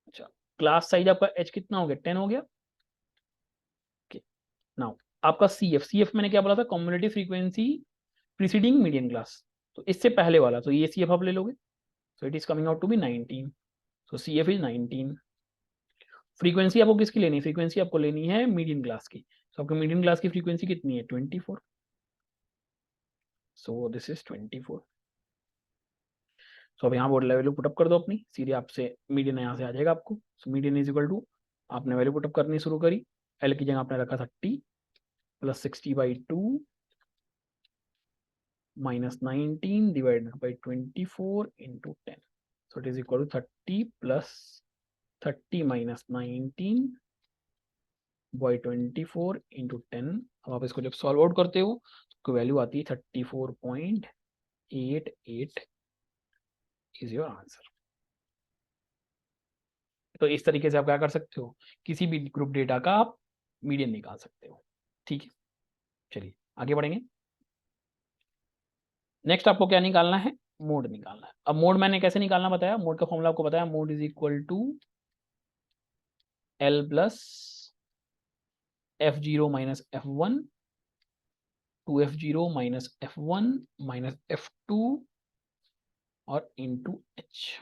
A: अच्छा, क्लास साइज आपका एच कितना हो गया, 10 हो गया। नाउ आपका सी एफ मैंने क्या बोला था, community frequency preceding median class, तो इससे पहले वाला, तो ये सी एफ आप ले लोगे, so it is coming out to be 19, so C F is 19। Frequency आपको किसकी लेनी है, फ्रीक्वेंसी आपको लेनी है मीडियन क्लास की, तो आपकी मीडियन क्लास की फ्रीक्वेंसी कितनी है 24, सो दिस इज 24। सो अब यहाँ बोर्ड वैल्यू पुटअप कर दो अपनी, सीधे आपसे मीडियन यहाँ से आ जाएगा आपको। So median is equal to, आपने वैल्यू पुटअप करनी शुरू करी, एल की जगह आपने रखा 30 + 60/2 - 19 / 24 × 10, so it is equal to 30 plus 30 minus 19 by 24 into 10। अब आप इसको जब सॉल्व आउट करते हो तो वैल्यू आती है 34.88 इज योर आंसर। तो इस तरीके से आप क्या कर सकते हो, किसी भी ग्रुप डेटा का आप मीडियन निकाल सकते हो। ठीक है, चलिए आगे बढ़ेंगे। नेक्स्ट आपको क्या निकालना है, मोड निकालना है। अब मोड मैंने कैसे निकालना बताया, मोड का फॉर्मूला आपको बताया, mode is equal to L plus F0 minus F1 2F0 minus F1 minus F2 और इंटू एच।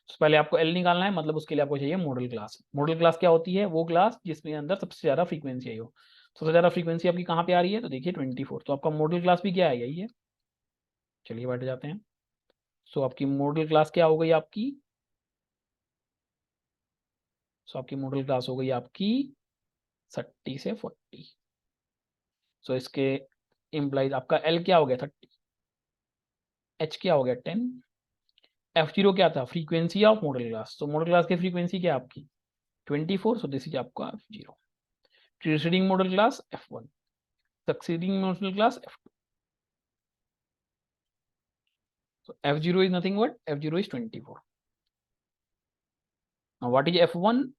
A: तो पहले आपको एल निकालना है, मतलब उसके लिए आपको चाहिए मॉडल क्लास। मॉडल क्लास क्या होती है, वो क्लास जिसमें अंदर सबसे ज्यादा फ्रीक्वेंसी आई हो। सबसे ज्यादा फ्रीक्वेंसी आपकी कहाँ पे आ रही है, तो देखिए 24। तो आपका मॉडल क्लास भी क्या है, यही है। चलिए बैठ जाते हैं। सो आपकी मॉडल क्लास क्या हो गई आपकी, सो आपकी मॉडल क्लास हो गई आपकी 30 से 40। सो इसके इम्प्लाइज आपका एल क्या हो गया 30, एच क्या हो गया 10, F0 क्या था, फ्रीक्वेंसी ऑफ मॉडल क्लास। तो मॉडल क्लास की फ्रीक्वेंसी क्या है आपकी 24। सो दिस इज आपका F0। Preceding model class F1, succeeding model class F2। So F0 is nothing but F0 is 24. Now what is F1?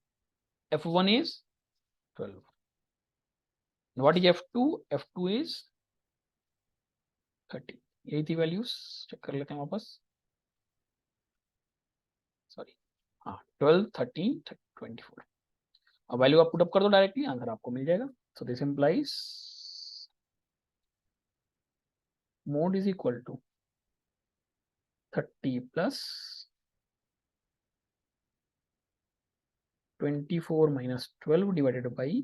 A: F1 is 12. What is F2? F2 is 30। यही थी values, check कर लेते हैं वापस। Sorry, हाँ 12 13 24। अब value आप put up कर दो डायरेक्टली, आंसर आपको मिल जाएगा। So this implies mode is equal to 30 plus 24 minus 12 divided by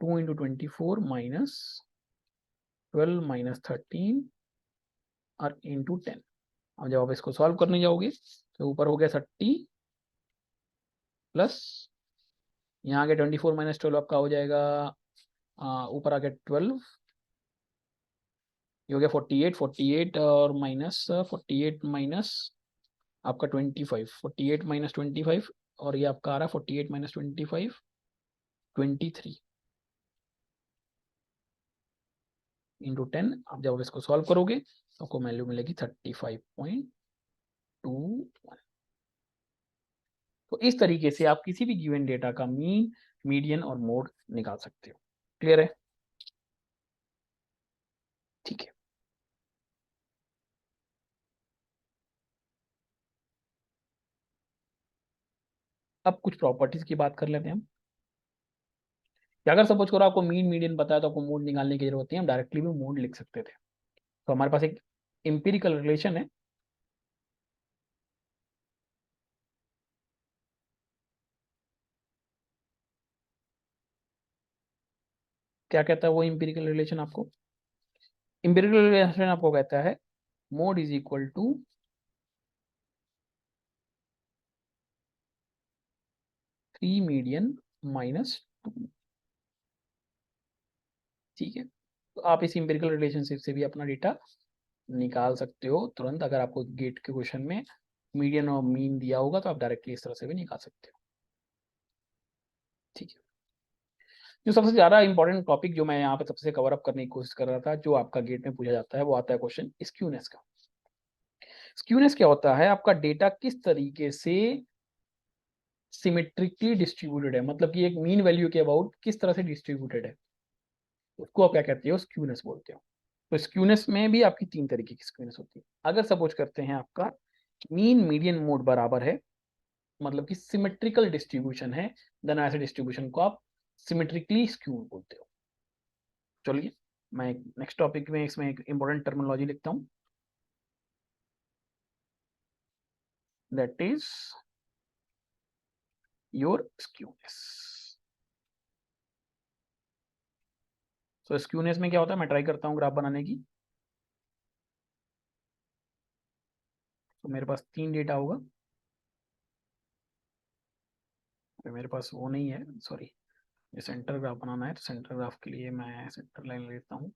A: 2 into 24 minus 12 minus 13 और इंटू 10। अब जब आप इसको सॉल्व करने जाओगे तो ऊपर हो गया 30 प्लस यहाँ आगे 24 माइनस 12 आपका हो जाएगा, ऊपर आ गया 12, ये हो गया 48, 48 और माइनस 48 माइनस आपका 25, 48 माइनस 25 और ये आपका आ रहा है 48 माइनस 25 23 इंटू 10। आप जब इसको सॉल्व करोगे तो आपको वैल्यू मिलेगी 35.21। तो इस तरीके से आप किसी भी गिवन डेटा का मीन, मीडियन और मोड निकाल सकते हो। क्लियर है, ठीक है। अब कुछ प्रॉपर्टीज की बात कर लेते हैं हम। कि अगर सपोज करो आपको मीन मीडियन पता है तो आपको मोड निकालने की जरूरत नहीं है, हम डायरेक्टली भी मोड लिख सकते थे। तो हमारे पास एक एम्पिरिकल रिलेशन है, क्या कहता है वो एम्पिरिकल रिलेशन आपको, एम्पिरिकल रिलेशन आपको कहता है mode is equal to three median minus 2। ठीक है, तो आप इस एम्पिरिकल रिलेशनशिप से भी अपना डेटा निकाल सकते हो तुरंत। अगर आपको गेट के क्वेश्चन में मीडियन और मीन दिया होगा तो आप डायरेक्टली इस तरह से भी निकाल सकते हो। ठीक है, जो सबसे ज्यादा इंपॉर्टेंट टॉपिक जो मैं यहाँ पे सबसे कवर अप करने की कोशिश कर रहा था, जो आपका गेट में पूछा जाता है, वो आता है क्वेश्चन स्क्यूनेस का। स्क्यूनेस क्या होता है, आपका डेटा किस तरीके से सिमेट्रिकली डिस्ट्रीब्यूटेड है, मतलब कि एक मीन वैल्यू के अबाउट किस तरह से डिस्ट्रीब्यूटेड है, उसको आप क्या कहते हो, स्क्यूनेस बोलते हो। तो स्क्यूनेस में भी आपकी तीन तरीके की स्क्यूनेस होती है। अगर सपोज करते हैं आपका मीन मीडियन मोड बराबर है, मतलब कि सिमेट्रिकल डिस्ट्रीब्यूशन है, देन ऐसे डिस्ट्रीब्यूशन को आप सिमेट्रिकली स्क्यू बोलते हो। चलिए मैं नेक्स्ट टॉपिक में इसमें एक इंपॉर्टेंट टर्मिनोलॉजी लिखता हूं, that is your skewness. So skewness में क्या होता है, मैं ट्राई करता हूँ ग्राफ बनाने की। तो मेरे पास तीन डेटा होगा, मेरे पास वो नहीं है, सॉरी, ये सेंटर ग्राफ बनाना है। तो सेंटर ग्राफ के लिए मैं सेंटर लाइन लेता हूँ।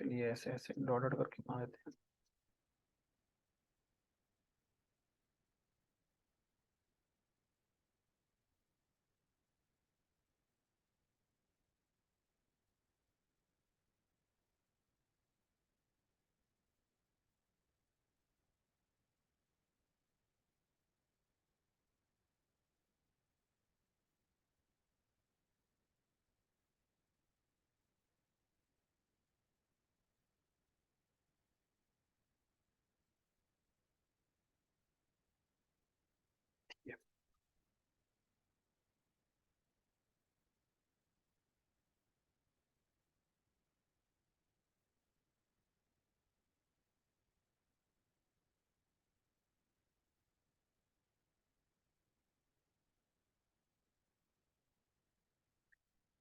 A: चलिए ऐसे ऐसे डॉट डॉट करके बना देते हैं। ठीक है।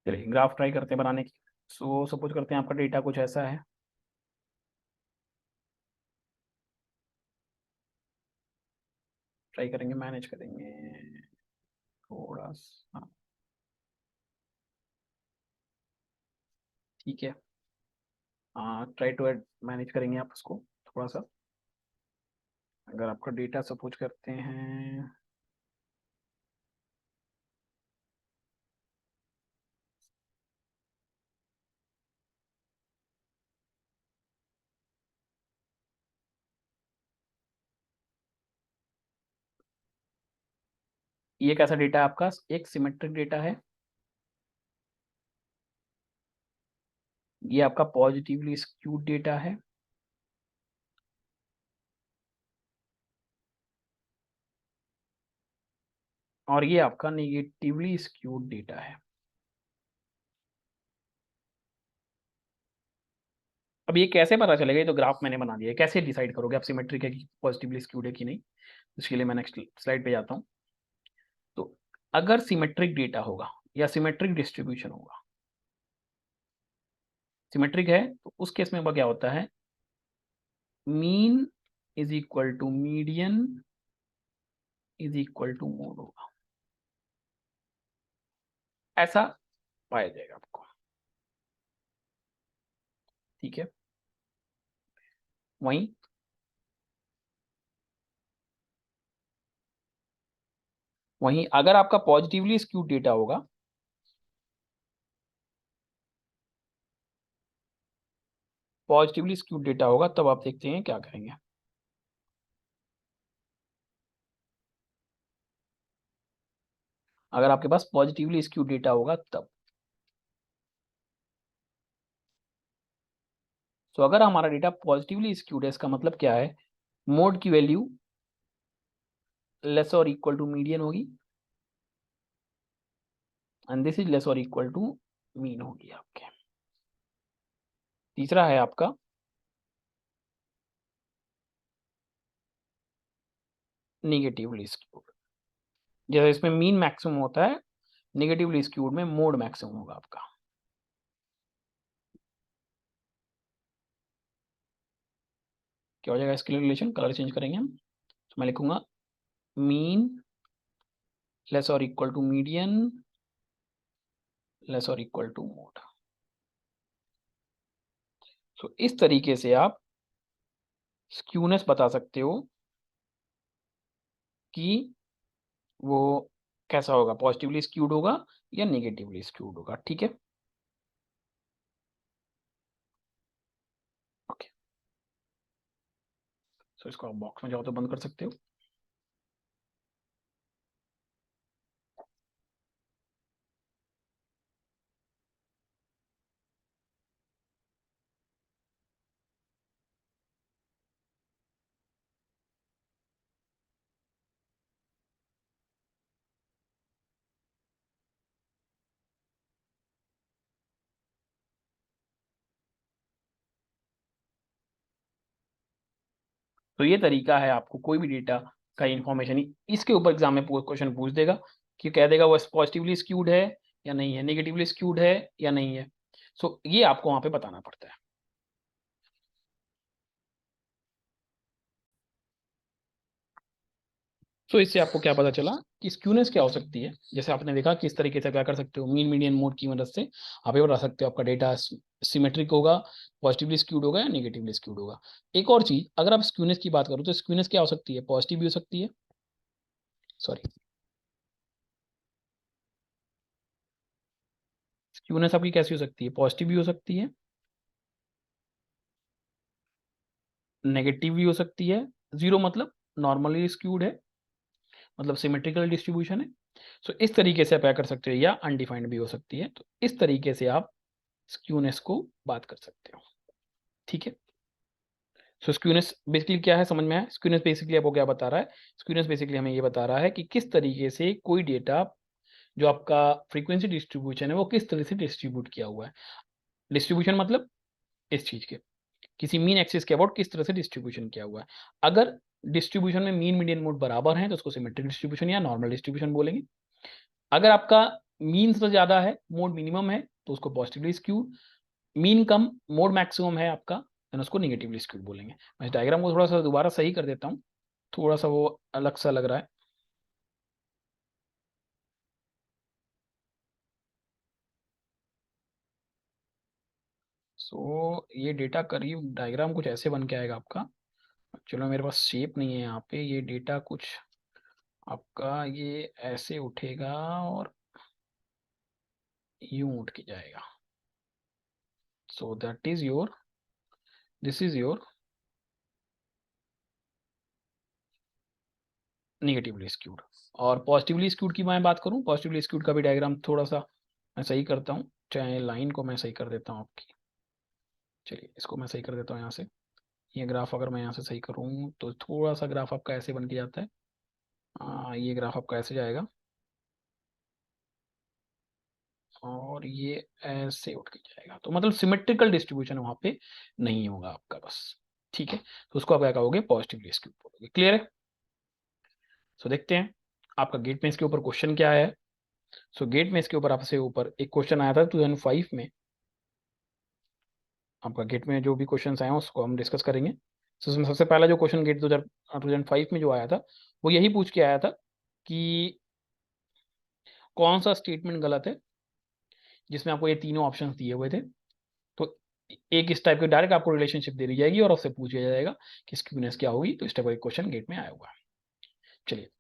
A: चलिए ग्राफ ट्राई करते हैं बनाने की। सो सपोज करते हैं आपका डेटा कुछ ऐसा है। ट्राई करेंगे, मैनेज करेंगे थोड़ा सा। ठीक है। ट्राई टू मैनेज करेंगे आप उसको थोड़ा सा। अगर आपका डेटा सपोज करते हैं, ये कैसा डेटा है आपका, एक सिमेट्रिक डेटा है। ये आपका पॉजिटिवली स्क्यूड डेटा है। और ये आपका नेगेटिवली स्क्यूड डेटा है। अब ये कैसे पता चलेगा, ये तो ग्राफ मैंने बना दिया है, कैसे डिसाइड करोगे आप सिमेट्रिक है कि पॉजिटिवली स्क्यूड है कि नहीं। इसके लिए मैं नेक्स्ट स्लाइड पे जाता हूँ। तो अगर सिमेट्रिक डेटा होगा या सिमेट्रिक डिस्ट्रीब्यूशन होगा, सिमेट्रिक है तो उस केस में क्या होता है, mean is equal to median is equal to mode होगा, ऐसा पाया जाएगा आपको। ठीक है। वहीं वहीं अगर आपका पॉजिटिवली स्क्यूड डेटा होगा, पॉजिटिवली स्क्यूड डेटा होगा, तब आप देखते हैं क्या करेंगे। अगर आपके पास पॉजिटिवली स्क्यूड डेटा होगा तब, तो अगर हमारा डेटा पॉजिटिवली स्क्यूड है, इसका मतलब क्या है, मोड की वैल्यू लेस और इक्वल टू मीडियन होगी, एंड दिस इज लेस और इक्वल टू मीन होगी आपके। तीसरा है आपका निगेटिवली स्क्यूड। जैसे इसमें मीन मैक्सिमम होता है, निगेटिवली स्क्यूड में मोड मैक्सिमम होगा आपका। क्या हो जाएगा इसके लिए रिलेशन, कलर चेंज करेंगे हम। तो मैं लिखूंगा मीन लेस और इक्वल टू मीडियन लेस और इक्वल टू मोड। तो इस तरीके से आप स्क्यूनेस बता सकते हो कि वो कैसा होगा, पॉजिटिवली स्क्यूड होगा या नेगेटिवली स्क्यूड होगा। ठीक है। ओके। सो इसको आप बॉक्स में जाओ तो बंद कर सकते हो। तो ये तरीका है, आपको कोई भी डेटा का इंफॉर्मेशन इसके ऊपर एग्जाम में क्वेश्चन पूछ देगा कि कह देगा वो पॉजिटिवली स्क्यूड है या नहीं है, नेगेटिवली स्क्यूड है या नहीं है। सो ये आपको वहां पे बताना पड़ता है। सो इससे आपको क्या पता चला, कि स्क्यूनेस क्या हो सकती है। जैसे आपने देखा किस तरीके से क्या कर सकते हो, मीन मीडियन मोड की मदद से आप ये बता सकते हो आपका डेटा सिमेट्रिक होगा, पॉजिटिवली स्क्यूड होगा या नेगेटिवली स्क्यूड होगा। एक और चीज, अगर आप स्क्यूनेस की बात करो तो स्क्यूनेस क्या हो सकती है, पॉजिटिव भी हो सकती है, सॉरी, स्क्यूनेस आपकी कैसी हो सकती है, पॉजिटिव भी हो सकती है, नेगेटिव भी हो सकती है। जीरो मतलब नॉर्मली स्क्यूड है, मतलब सिमेट्रिकल डिस्ट्रीब्यूशन है। सो इस तरीके से आप क्या कर सकते हो, या अनडिफाइंड भी हो सकती है। तो इस तरीके से आप स्क्यूनेस को बात कर सकते हो। ठीक है। सो स्क्यूनेस बेसिकली क्या है, समझ में आया। स्क्यूनेस बेसिकली आपको क्या बता रहा है, स्क्यूनेस बेसिकली हमें ये बता रहा है कि किस तरीके से कोई डेटा जो आपका फ्रीक्वेंसी डिस्ट्रीब्यूशन है वो किस तरह से डिस्ट्रीब्यूट किया हुआ है। डिस्ट्रीब्यूशन मतलब इस चीज के किसी मीन एक्सिस के अबाउट किस तरह से डिस्ट्रीब्यूशन किया हुआ है। अगर डिस्ट्रीब्यूशन में मीन मीडियन मोड बराबर है तो उसको सिमेट्रिक डिस्ट्रीब्यूशन या नॉर्मल डिस्ट्रीब्यूशन बोलेंगे। अगर आपका मीन से ज्यादा है, मोड मिनिमम है, तो उसको पॉजिटिवली स्क्यूड, मीन कम मोड मैक्सिमम है आपका, देन उसको निगेटिवली स्क्यूड बोलेंगे। मैं इस डायग्राम को थोड़ा सा दोबारा सही कर देता हूँ, थोड़ा सा वो अलग सा लग रहा है। सो ये डेटा करीब डायग्राम कुछ ऐसे बन के आएगा आपका। चलो मेरे पास शेप नहीं है यहाँ पे, ये डेटा कुछ आपका ये ऐसे उठेगा और यूं उठ के जाएगा। So that is your, this is your negatively skewed. और पॉजिटिवली स्क्यूड की मैं बात करूं, पॉजिटिवली स्क्यूड का भी डायग्राम थोड़ा सा मैं सही करता हूँ, चाहे लाइन को मैं सही कर देता हूँ आपकी। चलिए इसको मैं सही कर देता हूँ यहाँ से। ये ग्राफ अगर मैं यहाँ से सही करूँ तो थोड़ा सा ग्राफ आपका ऐसे बन के जाता है। ये ग्राफ आपका ऐसे जाएगा और ये ऐसे उठ के जाएगा, तो मतलब सिमेट्रिकल डिस्ट्रीब्यूशन वहां पे नहीं होगा आपका बस। ठीक है, तो उसको आप क्या कहोगे, पॉजिटिवली स्क्यूड बोलोगे। क्लियर है। सो देखते हैं आपका गेट में इसके ऊपर क्वेश्चन क्या है। सो गेट में इसके ऊपर आपसे ऊपर एक क्वेश्चन आया था 2005 में। आपका गेट में जो भी क्वेश्चन आए हैं उसको हम डिस्कस करेंगे। सो उसमें सबसे पहला जो क्वेश्चन गेट 2005 में जो आया था वो यही पूछ के आया था कि कौन सा स्टेटमेंट गलत है, जिसमें आपको ये तीनों ऑप्शन दिए हुए थे। तो एक इस टाइप के डायरेक्ट आपको रिलेशनशिप दे दी जाएगी और उससे पूछा जाएगा कि स्क्यूनेस क्या होगी। तो इस टाइप का क्वेश्चन गेट में आया हुआ है। चलिए,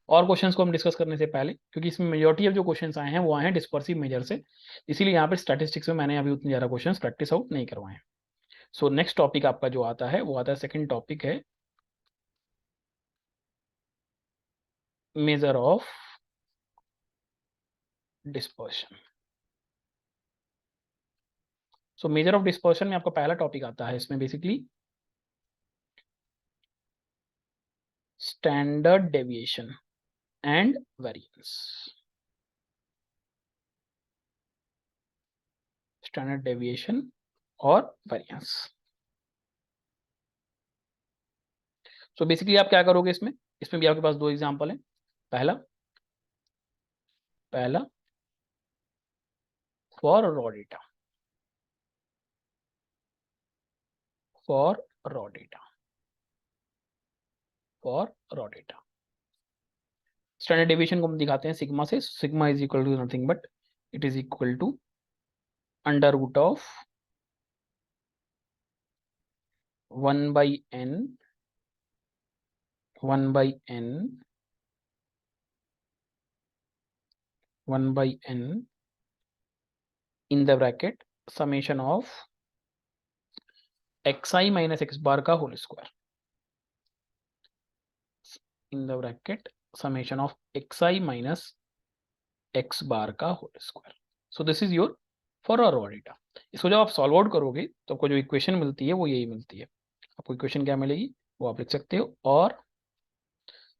A: और क्वेश्चंस को हम डिस्कस करने से पहले, क्योंकि इसमें मेजोरिटी ऑफ जो क्वेश्चंस आए हैं वो आए हैं डिस्पर्सिव मेजर से, इसीलिए यहाँ पे स्टैटिस्टिक्स में मैंने अभी उतने ज़्यादा क्वेश्चंस प्रैक्टिस आउट नहीं करवाए हैं। सो नेक्स्ट टॉपिक आपका जो आता है वो आता है, सेकंड टॉपिक है measure of dispersion. So measure of dispersion में आपका पहला टॉपिक आता है इसमें basically standard deviation and variance. Standard deviation और वेरिएंस। सो बेसिकली आप क्या करोगे इसमें, इसमें भी आपके पास दो एग्जांपल हैं। पहला पहला for raw data, for raw data, for raw data. Standard deviation को हम दिखाते हैं सिग्मा से। Sigma is equal to nothing but it is equal to under root of 1/n, 1/n, 1/n in the bracket summation of xi minus x bar का whole square, in the bracket summation of xi minus x bar का whole square. So this is your for और raw data. इसको जब आप solve out करोगे तो आपको जो इक्वेशन मिलती है वो यही मिलती है। आपको इक्वेशन क्या मिलेगी वो आप लिख सकते हो। और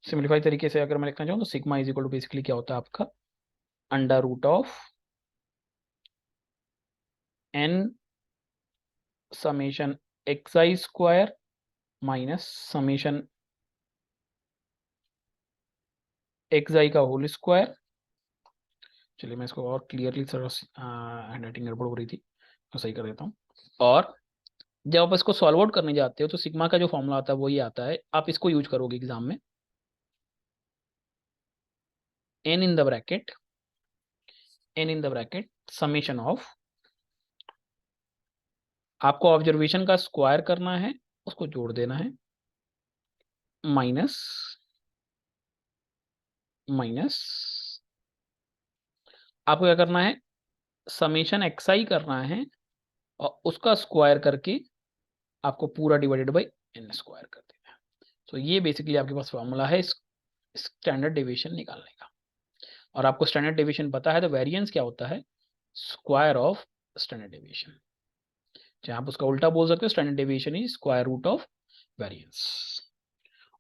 A: सिंप्लीफाई तरीके से अगर मैं लिखना चाहूँ तो sigma is equal to basically क्या होता है आपका under root of n summation xi square minus summation xi का होल स्क्वायर। चलिए मैं इसको और क्लियरली थोड़ा हैंड राइटिंग गड़बड़ हो रही थी तो सही कर देता हूँ। और जब आप इसको सॉल्व आउट करने जाते हो तो सिग्मा का जो फॉर्मूला आता है वो ये आता है, आप इसको यूज करोगे एग्जाम में। n in the bracket summation of, आपको ऑब्जर्वेशन का स्क्वायर करना है, उसको जोड़ देना है, माइनस आपको क्या करना है, समेशन xi करना है और उसका स्क्वायर करके आपको पूरा डिवाइडेड बाई n स्क्वायर कर देना है। तो ये बेसिकली आपके पास फॉर्मूला है स्टैंडर्ड डेविएशन निकालने का। और आपको स्टैंडर्ड डेविएशन पता है तो वेरिएंस क्या होता है, स्क्वायर ऑफ स्टैंडर्ड डेविएशन। चाहे आप उसका उल्टा बोल सकते हो, standard deviation is square root of variance.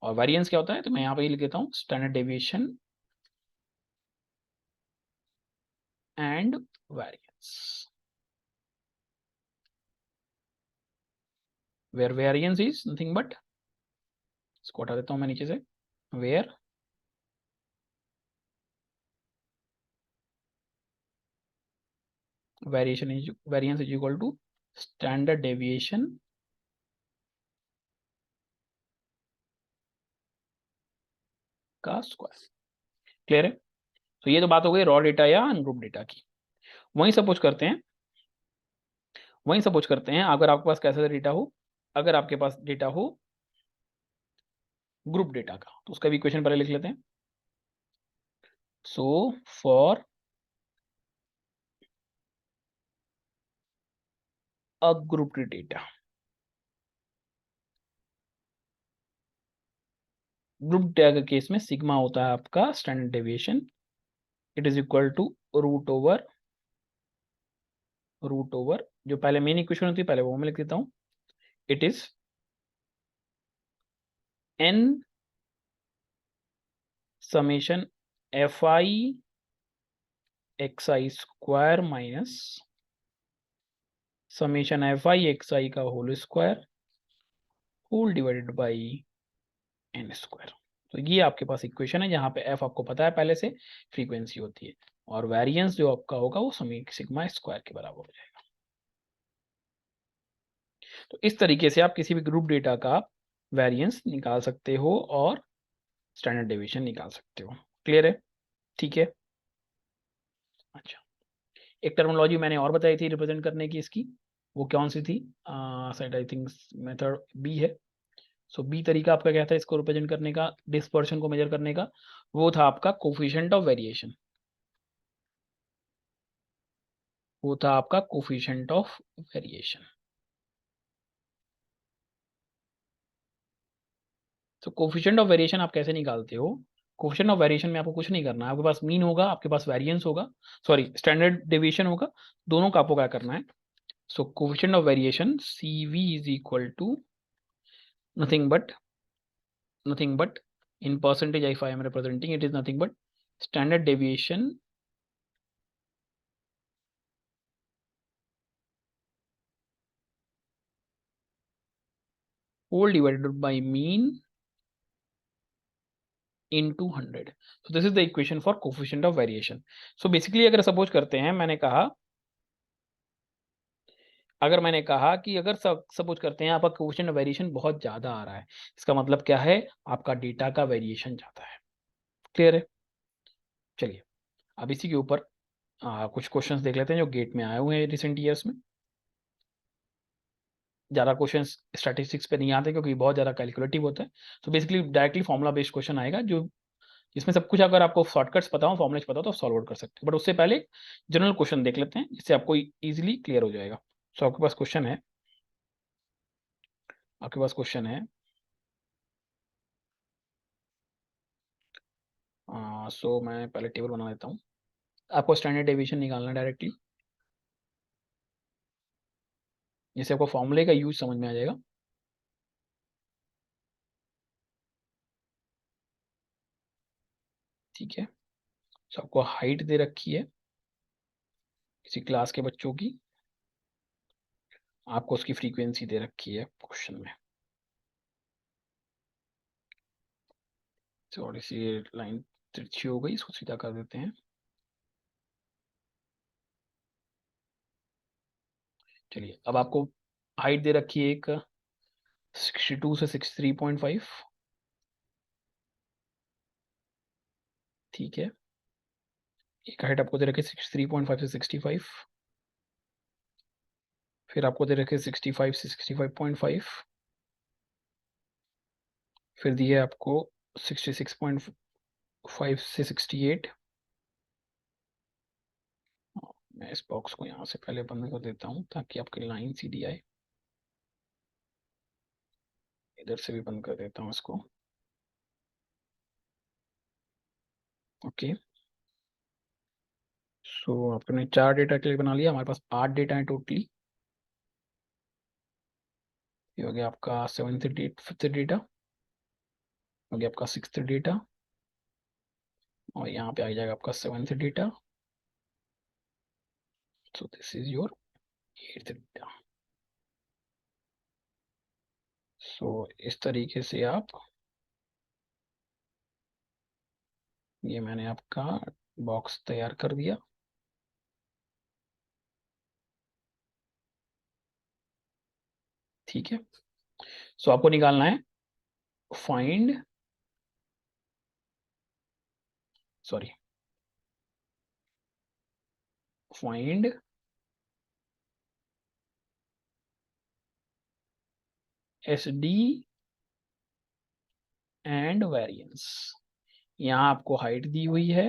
A: और वेरिएंस क्या होता है, तो मैं यहाँ पे लिख देता हूँ, standard deviation and variance, where variance is nothing but, इसको हटा देता हूँ मैं नीचे से, where variance is equal to standard deviation का स्क्वायर। क्लियर है? तो ये तो बात हो गई रॉ डेटा या अनग्रुप डेटा की। वहीं सपोज करते हैं अगर आपके पास कैसा डेटा हो, अगर आपके पास डेटा हो ग्रुप डेटा का, तो उसका भी इक्वेशन पहले लिख लेते हैं। So for a group data, group data के केस में सिग्मा होता है आपका standard deviation, it is equal to root over जो पहले मेन इक्वेशन होती है पहले वो मैं लिख देता हूँ, it is n summation fi xi square minus summation fi xi का whole square whole divided by n square. तो ये आपके पास इक्वेशन है जहां पे f आपको पता है पहले से फ्रीक्वेंसी होती है, और वेरिएंस जो आपका होगा वो सिग्मा स्क्वायर के बराबर हो जाएगा। तो इस तरीके से आप किसी भी ग्रुप डेटा का वेरिएंस निकाल सकते हो और स्टैंडर्ड डेविएशन निकाल सकते हो। क्लियर है? ठीक है। अच्छा, एक टर्मिनोलॉजी मैंने और बताई थी रिप्रेजेंट करने की इसकी, वो कौन सी थी, शायद आई थिंक मेथड बी है। सो बी तरीका आपका क्या था इसको रिप्रेजेंट करने का, डिस्पर्शन को मेजर करने का, वो था आपका कोफिशिएंट ऑफ वेरिएशन, वो था आपका कोफिशिएंट ऑफ वेरिएशन। तो कोफिशिएंट ऑफ वेरिएशन आप कैसे निकालते हो, कोफिशिएंट ऑफ वेरिएशन में आपको कुछ नहीं करना है, आपके पास मीन होगा, आपके पास वेरिएंस होगा, सॉरी स्टैंडर्ड डेविएशन होगा, दोनों का आपको क्या करना है। So coefficient of variation CV is equal to nothing but in percentage if I am representing, it is nothing but standard deviation whole divided by mean into 100. So this is the equation for coefficient of variation. So basically अगर suppose करते हैं, मैंने कहा कि अगर suppose करते हैं आपका कोफिशिएंट ऑफ वेरिएशन बहुत ज्यादा आ रहा है, इसका मतलब क्या है, आपका डेटा का वेरिएशन ज्यादा है। क्लियर है? चलिए अब इसी के ऊपर कुछ क्वेश्चंस देख लेते हैं जो गेट में आए हुए हैं रिसेंट ईयर्स में। ज़्यादा क्वेश्चंस स्टैटिस्टिक्स पे नहीं आते क्योंकि बहुत ज़्यादा कैलकुलेटिव होता है, तो basically directly formula based question आएगा जो इसमें सब कुछ अगर आपको शॉर्टकट्स पता हो, फॉर्मुलेज पता हो तो आप सॉल्व आउट कर सकते हो, बट उससे पहले जनरल क्वेश्चन देख लेते हैं जिससे आपको इजीली क्लियर हो जाएगा। सो आपके पास क्वेश्चन है, आपके पास क्वेश्चन है सो मैं पहले टेबल बना लेता हूँ। आपको स्टैंडर्ड डेविएशन निकालना है डायरेक्टली, जिससे आपको फॉर्मूले का यूज समझ में आ जाएगा। ठीक है, सो आपको हाइट दे रखी है किसी क्लास के बच्चों की, आपको उसकी फ्रीक्वेंसी दे रखी है क्वेश्चन में। थोड़ी सी लाइन तिरछी हो गई, इसको सीधा कर देते हैं। चलिए अब आपको हाइट दे रखी है एक 62 से 63.5। ठीक है, एक हाइट आपको दे रखे 63.5 से 65, फिर आपको दे रखे 65 से 65.5, फिर दिए आपको 66.5 से 68। मैं इस बॉक्स को यहाँ से पहले बंद कर देता हूँ ताकि आपकी लाइन सीधी आए। इधर से भी बंद कर देता हूँ इसको। ओके, सो आपने 4 डेटा के लिए बना लिया, हमारे पास 8 डेटा है टोटली। ये हो गया आपका 5th डेटा, हो गया आपका 6th डेटा, और यहाँ पे आ जाएगा आपका 7th data. So this is your 8th data. So इस तरीके से आप, ये मैंने आपका बॉक्स तैयार कर दिया। ठीक है, सो आपको निकालना है find, sorry, find S D and variance. यहाँ आपको हाइट दी हुई है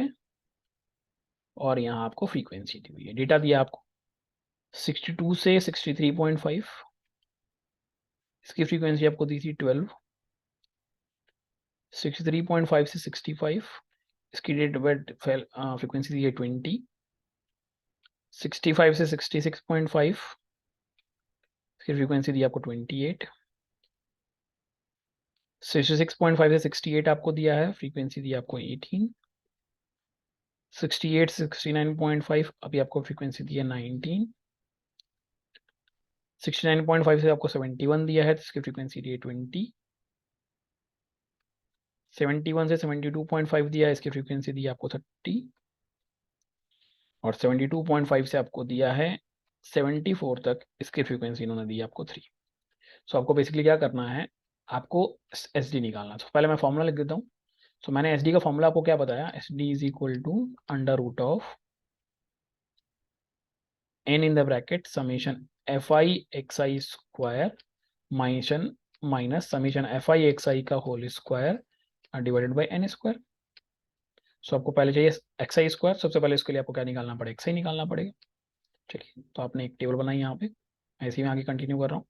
A: और यहाँ आपको फ्रीक्वेंसी दी हुई है। डेटा दिया आपको 62 से 63.5, इसकी फ्रीक्वेंसी आपको दी थी 12। 63.5 से 65, इसकी डेट बट फ्रीक्वेंसी दी है 20। 65 से 66.5, इसकी फ्रीक्वेंसी दी आपको 28। 66.5 से 68 आपको दिया है, फ्रीक्वेंसी दी आपको 18। 68 से 69.5 अभी आपको फ्रीक्वेंसी दी है 19। 69.5 से आपको 71 दिया है, तो इसकी फ्रीक्वेंसी दी है 20। 71 से 72.5 दिया है, इसकी फ्रीक्वेंसी दी है आपको 30। और 72.5 से आपको दिया है 74 तक, इसकी फ्रीक्वेंसी इन्होंने दी है आपको 3। सो आपको बेसिकली क्या करना है, आपको एस डी निकालना है। तो पहले मैं फॉर्मूला लिख देता हूँ। सो मैंने एस डी का फॉर्मूला आपको क्या बताया, S D is equal to under root of n in the bracket summation F i x i square minus minus summation F i x i का whole square divided by n square. So आपको पहले चाहिए x i square, सबसे पहले इसके लिए आपको क्या निकालना पड़ेगा, एक्स आई निकालना पड़ेगा। चलिए, तो आपने एक टेबल बनाई यहाँ पे, ऐसे ही मैं आगे कंटिन्यू कर रहा हूँ।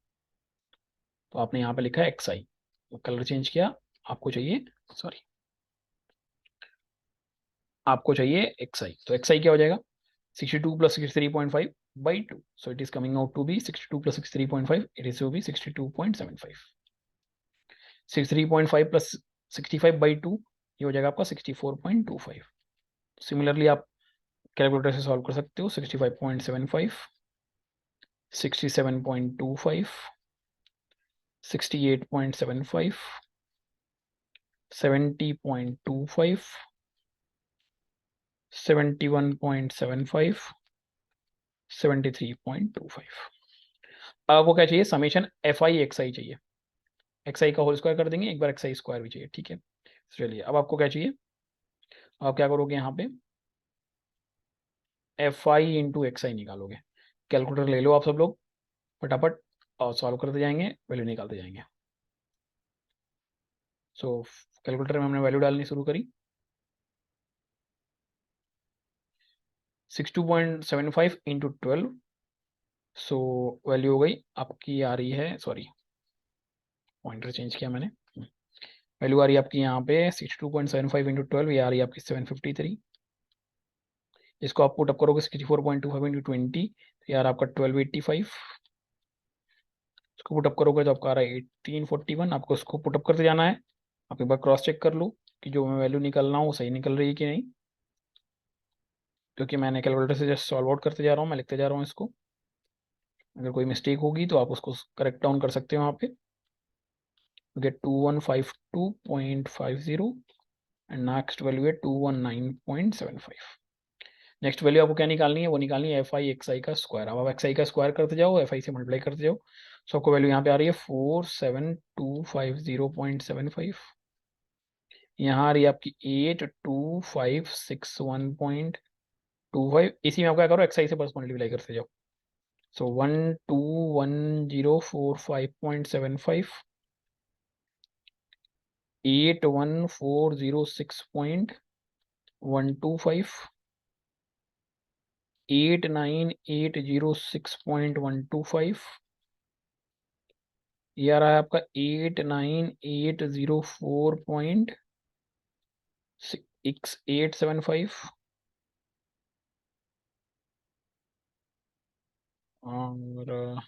A: तो आपने यहाँ पे लिखा है एक्स आई, कलर चेंज किया, आपको चाहिए, सॉरी, आपको चाहिए एक्स आई। तो एक्स आई क्या हो जाएगा, 62 plus 63.5 by 2। So it is coming out to be 62 plus 63.5, it is to be 62.75। 63.5 plus 65 by 2, ये हो जाएगा आपका 64.25। सिमिलरली आप कैलकुलेटर से सॉल्व कर सकते हो, 65.75, 67.25, 68.75, 70.25, 71.75, 73.25। अब वो क्या चाहिए, समेशन एफ आई एक्स आई चाहिए। एक्स आई का होल स्क्वायर कर देंगे, एक बार एक्स आई स्क्वायर भी चाहिए। ठीक है, चलिए अब आपको क्या चाहिए, आप क्या करोगे, यहाँ पे एफ आई इंटू एक्स आई निकालोगे। कैलकुलेटर ले लो आप सब लोग, फटाफट, और सॉल्व करते जाएंगे, वैल्यू निकालते जाएंगे। सो कैलकुलेटर में हमने वैल्यू डालनी शुरू करी। 62.75 इंटू 12, सो वैल्यू हो गई आपकी, आ रही है, सॉरी पॉइंटर चेंज किया मैंने, वैल्यू आ रही है आपकी यहाँ पे 62.75 इंटू 12, ये आ रही है आपकी 753। इसको आप पुट अप करोगे 64.25 इंटू 20, तो यार आपका 1285। इसको पुट अप करोगे तो आपका आ रहा है 1841। आपको इसको पुट अप करते जाना है, आप एक बार क्रॉस चेक कर लो कि जो मैं वैल्यू निकलना हूँ वो सही निकल रही है कि नहीं, क्योंकि मैंने कैलकुलेटर से जस्ट सॉल्व आउट करते जा रहा हूँ, मैं लिखते जा रहा हूँ इसको। अगर कोई मिस्टेक होगी तो आप उसको करेक्ट डाउन कर सकते हो वहाँ पे। गेट 2152.50 एंड नेक्स्ट वैल्यू है 219.75। नेक्स्ट वैल्यू आपको क्या निकालनी है, वो निकालनी है एफ आई एक्स आई का स्क्वायर। अब आप एक्स आई का स्क्वायर करते जाओ, एफ आई से मल्टीप्लाई करते जाओ। सो आपको वैल्यू यहाँ पे आ रही है 47250.75, यहाँ आ रही है आपकी 82561.75, 25, इसी में आप क्या करो, एक्स आई से बस मल्टीप्लाई करते जाओ। सो 121045.75, 81406.125, 89806.125, ये आ रहा है आपका 89804.6875, और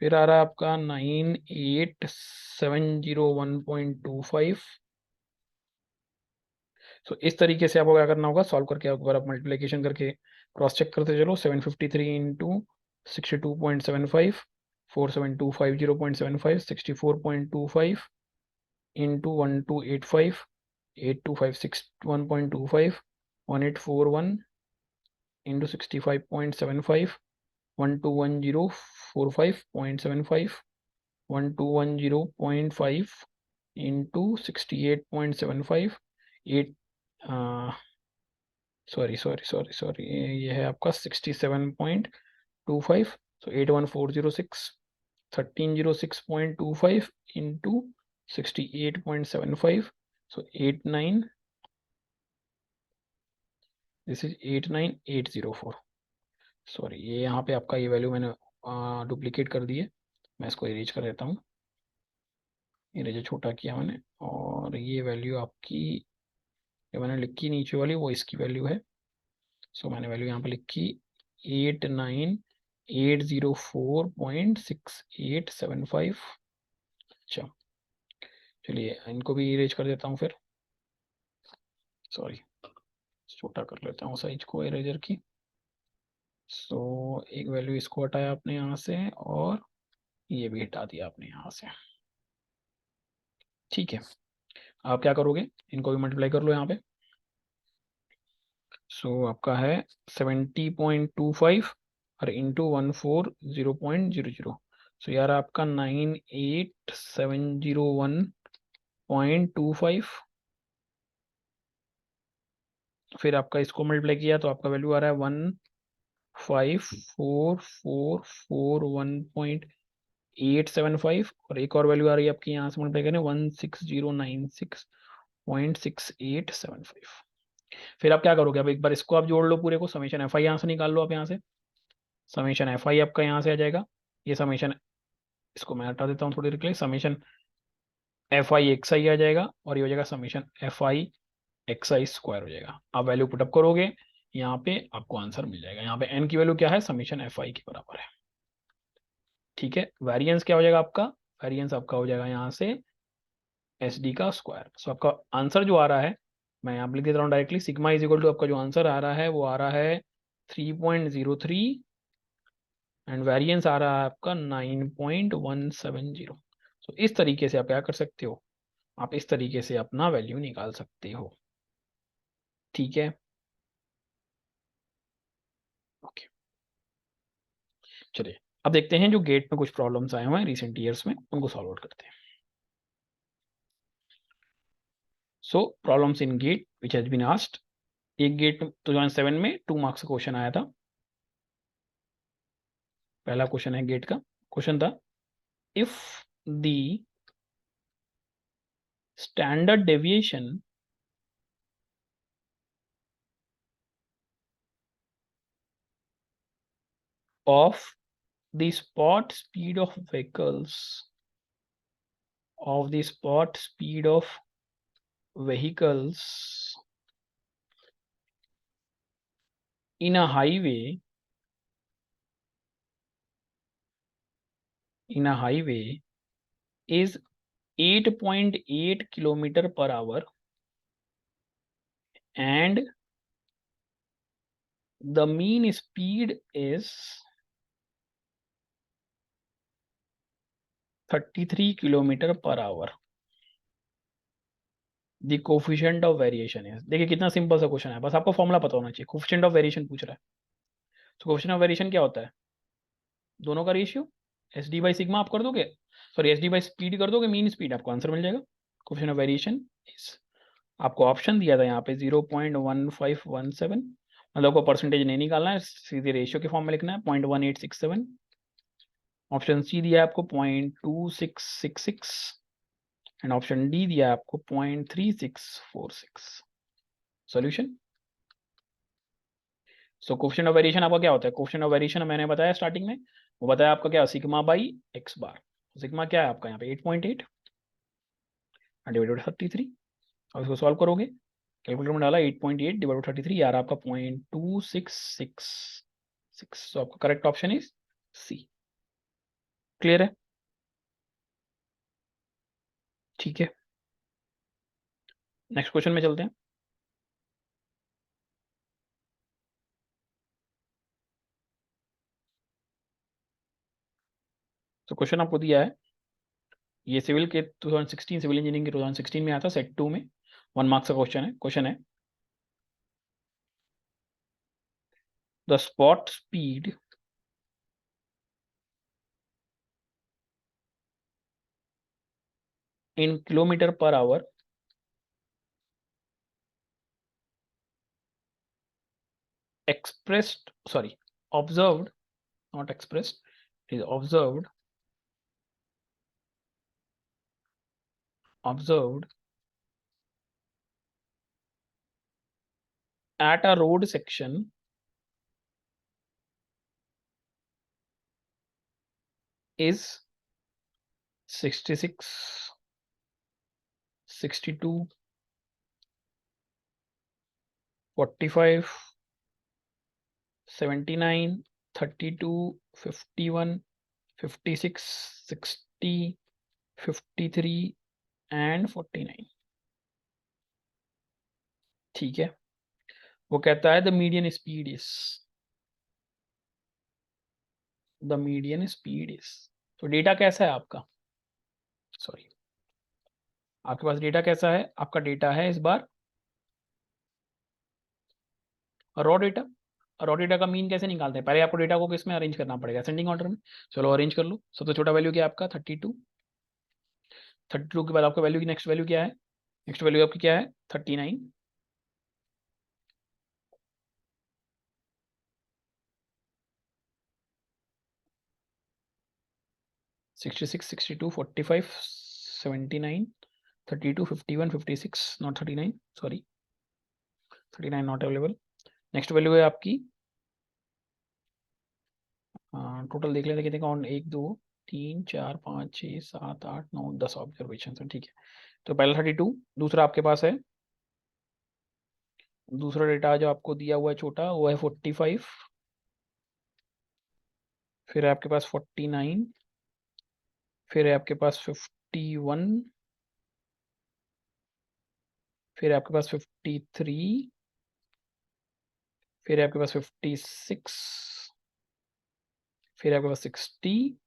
A: फिर आ रहा है आपका 98701.25। तो इस तरीके से आपको क्या करना होगा, सॉल्व करके एक बार आप मल्टीप्लिकेशन करके क्रॉस चेक करते चलो। 753 into 62.75, 47250.75, 64.25 into 1285, 8256 1.25, 1841 into 65.75, 121045.75, 1210.5 into 68.75, eight sorry sorry sorry sorry, ये है आपका 67.25। सो 81406, 1306.25 into 68.75, so 89, this is 89804। Sorry, ये यहाँ पे आपका ये वैल्यू मैंने डुप्लीकेट कर दी है, मैं इसको इरेज कर देता हूँ। इरेज छोटा किया मैंने, और ये वैल्यू आपकी जो मैंने लिखी नीचे वाली वो इसकी वैल्यू है। सो मैंने वैल्यू यहाँ पे लिखी 89804.6875। अच्छा, चलिए इनको भी इरेज कर देता हूँ फिर। सॉरी, छोटा कर लेता हूँ साइज को इरेजर की। सो एक वैल्यू इसको हटाया आपने यहाँ से, और ये भी हटा दिया आपने यहाँ से। ठीक है, आप क्या करोगे, इनको भी मल्टीप्लाई कर लो यहाँ पे। सो आपका है 70.25 और इंटू 140.00। सो यार आपका 98701.25। फिर आपका इसको मल्टीप्लाई किया तो आपका वैल्यू आ रहा है 1544441.875, और एक और वैल्यू आ रही है आपकी यहाँ से मल्टीप्लाई करें 16096.6875। फिर आप क्या करोगे, अब एक बार इसको आप जोड़ लो पूरे को, समेशन एफ आई यहाँ से निकाल लो आप यहाँ से। समेशन एफ आई आपका यहाँ से आ जाएगा, ये समेशन, इसको मैं हटा देता हूँ थोड़ी देर के लिए। समेशन एफ आई एक्स आई आ जाएगा, और ये हो जाएगा summation F i x i square हो जाएगा। आप वैल्यू पुटअप करोगे, यहाँ पे आपको आंसर मिल जाएगा। यहाँ पे एन की वैल्यू क्या है, समेशन एफ आई के बराबर है। ठीक है, वेरिएंस क्या हो जाएगा आपका, वेरिएंस आपका हो जाएगा यहाँ से एस डी का स्क्वायर। सो आपका आंसर जो आ रहा है, मैं यहाँ लिख देता हूँ directly, sigma is equal to आपका जो आंसर आ रहा है वो आ रहा है 3.03, एंड वेरिएंस आ रहा है आपका 9.170। सो इस तरीके से आप क्या कर सकते हो, आप इस तरीके से अपना वैल्यू निकाल सकते हो। ठीक है, ओके, चलिए अब देखते हैं जो गेट में कुछ प्रॉब्लम्स आए हुए हैं रिसेंट ईयर्स में, उनको सॉल्व आउट करते हैं। So problems in GATE which has been asked. एक गेट 2007 में 2 मार्क्स का क्वेश्चन आया था। पहला क्वेश्चन है गेट का, क्वेश्चन था if the standard deviation of the spot speed of vehicles of the spot speed of vehicles in a highway is 8.8 kilometer per hour, and the mean speed is 33 kilometer per hour. The coefficient of variation है। देखिए कितना simple सा question है, बस आपको formula पता होना चाहिए। कोफिशिएंट ऑफ वेरिएशन पूछ रहा है, तो कोफिशिएंट ऑफ वेरिएशन क्या होता है, दोनों का ratio. S D by sigma आप कर दोगे, sorry S D by speed कर दोगे, मीन स्पीड, आपको आंसर मिल जाएगा। कोफिशिएंट ऑफ वेरिएशन इज, आपको ऑप्शन दिया था यहाँ पे 0.1517, मतलब को परसेंटेज नहीं निकालना है, सीधे रेशियो के फॉर्म में लिखना है 0.1867। ऑप्शन सी दिया है आपको 0.2666 एंड ऑप्शन डी दिया है आपको 0.3646। Solution. So coefficient of variation आपका क्या होता है, कोफिशिएंट ऑफ वेरिएशन मैंने बताया स्टार्टिंग में, वो बताया आपका क्या, sigma by x bar. Sigma क्या है आपका यहाँ पे 8.8 डिवाइडेड 33, और इसको सॉल्व करोगे, कैलकुलेटर में डाला 8.8 डिवाइड 33, यार आपका 0.2666। तो आपका correct option is C. Clear है? ठीक है, नेक्स्ट क्वेश्चन में चलते हैं। तो क्वेश्चन आपको दिया है, ये सिविल के 2016 सिविल इंजीनियरिंग के 2016 में आया था, सेट 2 में 1 मार्क्स का क्वेश्चन है the spot speed in kilometer per hour expressed, sorry, observed, not expressed, it is observed at a road section is 66, 62, 45, 79, 32, 51, 56, 60, 53 and 49। ठीक है, वो कहता है द मीडियन स्पीड इज, तो डेटा कैसा है आपका, सॉरी आपके पास डेटा कैसा है, आपका डेटा है इस बार रॉ डेटा। रॉ डेटा का मीन कैसे निकालते हैं, पहले आपको डेटा को किस में अरेंज करना पड़ेगा, असेंडिंग ऑर्डर में। चलो अरेंज कर लो, सबसे छोटा वैल्यू क्या है आपका 32, 32 के बाद आपका वैल्यू की नेक्स्ट वैल्यू क्या है, नेक्स्ट वैल्यू आपकी क्या है 39, 66, 62, 45, 79, 32, 51, 56, not 39, sorry 39 not available. Next value है आपकी, टोटल देख लेते कितने काउंट, 1 2 3 4 5 6 7 8 9 10 ऑब्जर्वेशन है। ठीक है, तो पहला 32, दूसरा आपके पास है, दूसरा डेटा जो आपको दिया हुआ है छोटा वो है 45, फिर है आपके पास 49, फिर है आपके पास 51, फिर है आपके पास 53, फिर है आपके पास 56, फिर है आपके पास 60,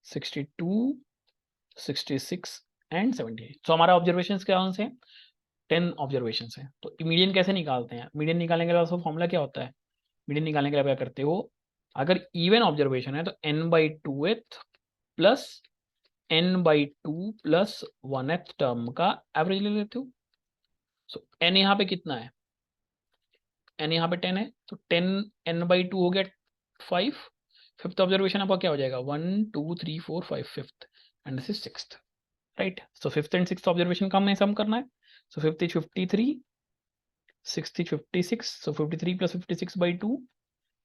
A: 62, 66 एंड 78। तो हमारा ऑब्जर्वेशन क्या से 10 ऑब्जर्वेशन है। तो मीडियन कैसे निकालते हैं, मीडियन निकालने के बाद फॉर्मूला क्या होता है, मीडियन निकालने के लिए क्या करते हो, अगर इवन ऑब्जर्वेशन है तो n/2th plus n/2 plus 1th term का एवरेज ले लेते हो। सो n यहाँ पे कितना है, n यहाँ पे 10 है, तो 10 n/2 हो गया 5। फिफ्थ ऑब्जर्वेशन आपका क्या हो जाएगा 1 2 3 4 5, fifth and this is sixth, right. So fifth and sixth observation का हमें सम करना है। So fifth is 53, sixth is 56, so 53 plus 56/2,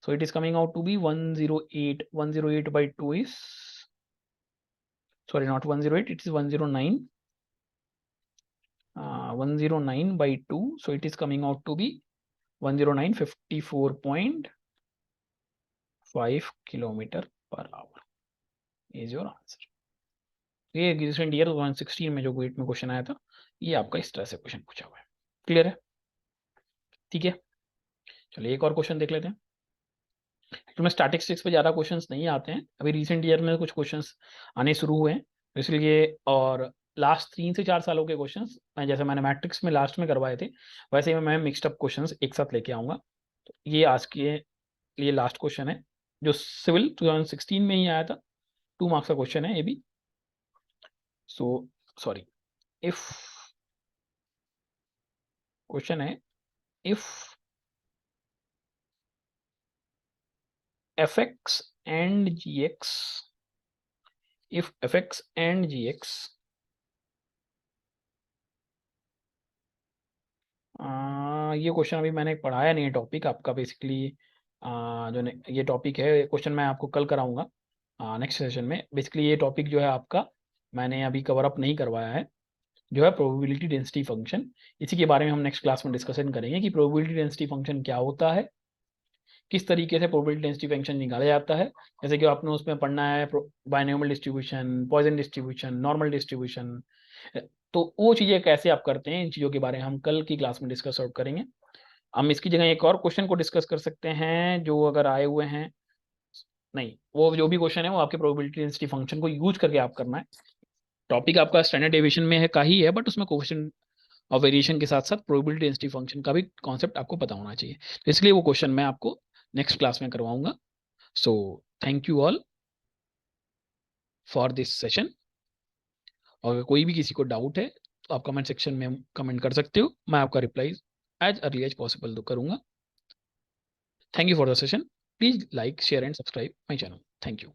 A: so it is coming out to be 108, 108/2 is, sorry not 108, it is 109, 109/2, so it is coming out to be 109, 54.5 kilometre per hour is your answer. ये recent year 2016 में जो wait में question आया था, ये आपका इस तरह से क्वेश्चन पूछा हुआ है। क्लियर है? ठीक है, चलिए एक और क्वेश्चन देख लेते हैं। तो मैं स्टैटिस्टिक्स पे ज़्यादा क्वेश्चंस नहीं आते हैं, अभी रिसेंट ईयर में कुछ क्वेश्चंस आने शुरू हुए हैं, तो इसलिए, और लास्ट 3 से 4 सालों के क्वेश्चंस जैसे मैंने मैट्रिक्स में लास्ट में करवाए थे, वैसे ही मैं मिक्सड अप क्वेश्चंस एक साथ लेके आऊँगा। तो ये आज के लिए लास्ट क्वेश्चन है जो सिविल 2016 में ही आया था, 2 मार्क्स का क्वेश्चन है ये भी। सो सॉरी, इफ क्वेश्चन है if fx and gx, if fx and gx ये क्वेश्चन अभी मैंने पढ़ाया नहीं है, टॉपिक आपका बेसिकली ये टॉपिक है, क्वेश्चन मैं आपको कल कराऊंगा नेक्स्ट सेशन में। बेसिकली ये टॉपिक जो है आपका मैंने अभी कवर अप नहीं करवाया है, जो है प्रोबेबिलिटी डेंसिटी फंक्शन। इसी के बारे में हम नेक्स्ट क्लास में डिस्कशन करेंगे कि प्रोबेबिलिटी डेंसिटी फंक्शन क्या होता है, किस तरीके से प्रोबेबिलिटी डेंसिटी फंक्शन निकाला जाता है। जैसे कि आपने उसमें पढ़ना है binomial distribution, Poisson distribution, normal distribution, तो वो चीज़ें कैसे आप करते हैं, इन चीज़ों के बारे में हम कल की क्लास में डिस्कस आउट करेंगे। हम इसकी जगह एक और क्वेश्चन को डिस्कस कर सकते हैं जो अगर आए हुए हैं, नहीं वो जो भी क्वेश्चन है वो आपके प्रोबेबिलिटी डेंसिटी फंक्शन को यूज करके आप करना है। टॉपिक आपका स्टैंडर्ड डेविएशन में है का ही है, बट उसमें क्वेश्चन और वेरिएशन के साथ साथ प्रोबेबिलिटी डेंसिटी फंक्शन का भी कॉन्सेप्ट आपको पता होना चाहिए। तो इसलिए वो क्वेश्चन मैं आपको नेक्स्ट क्लास में करवाऊंगा। So thank you all for this session. अगर कोई भी किसी को डाउट है तो आप कमेंट सेक्शन में कमेंट कर सकते हो, मैं आपका reply as early as possible तो करूंगा। Thank you for the session. Please like, share and subscribe my channel. Thank you.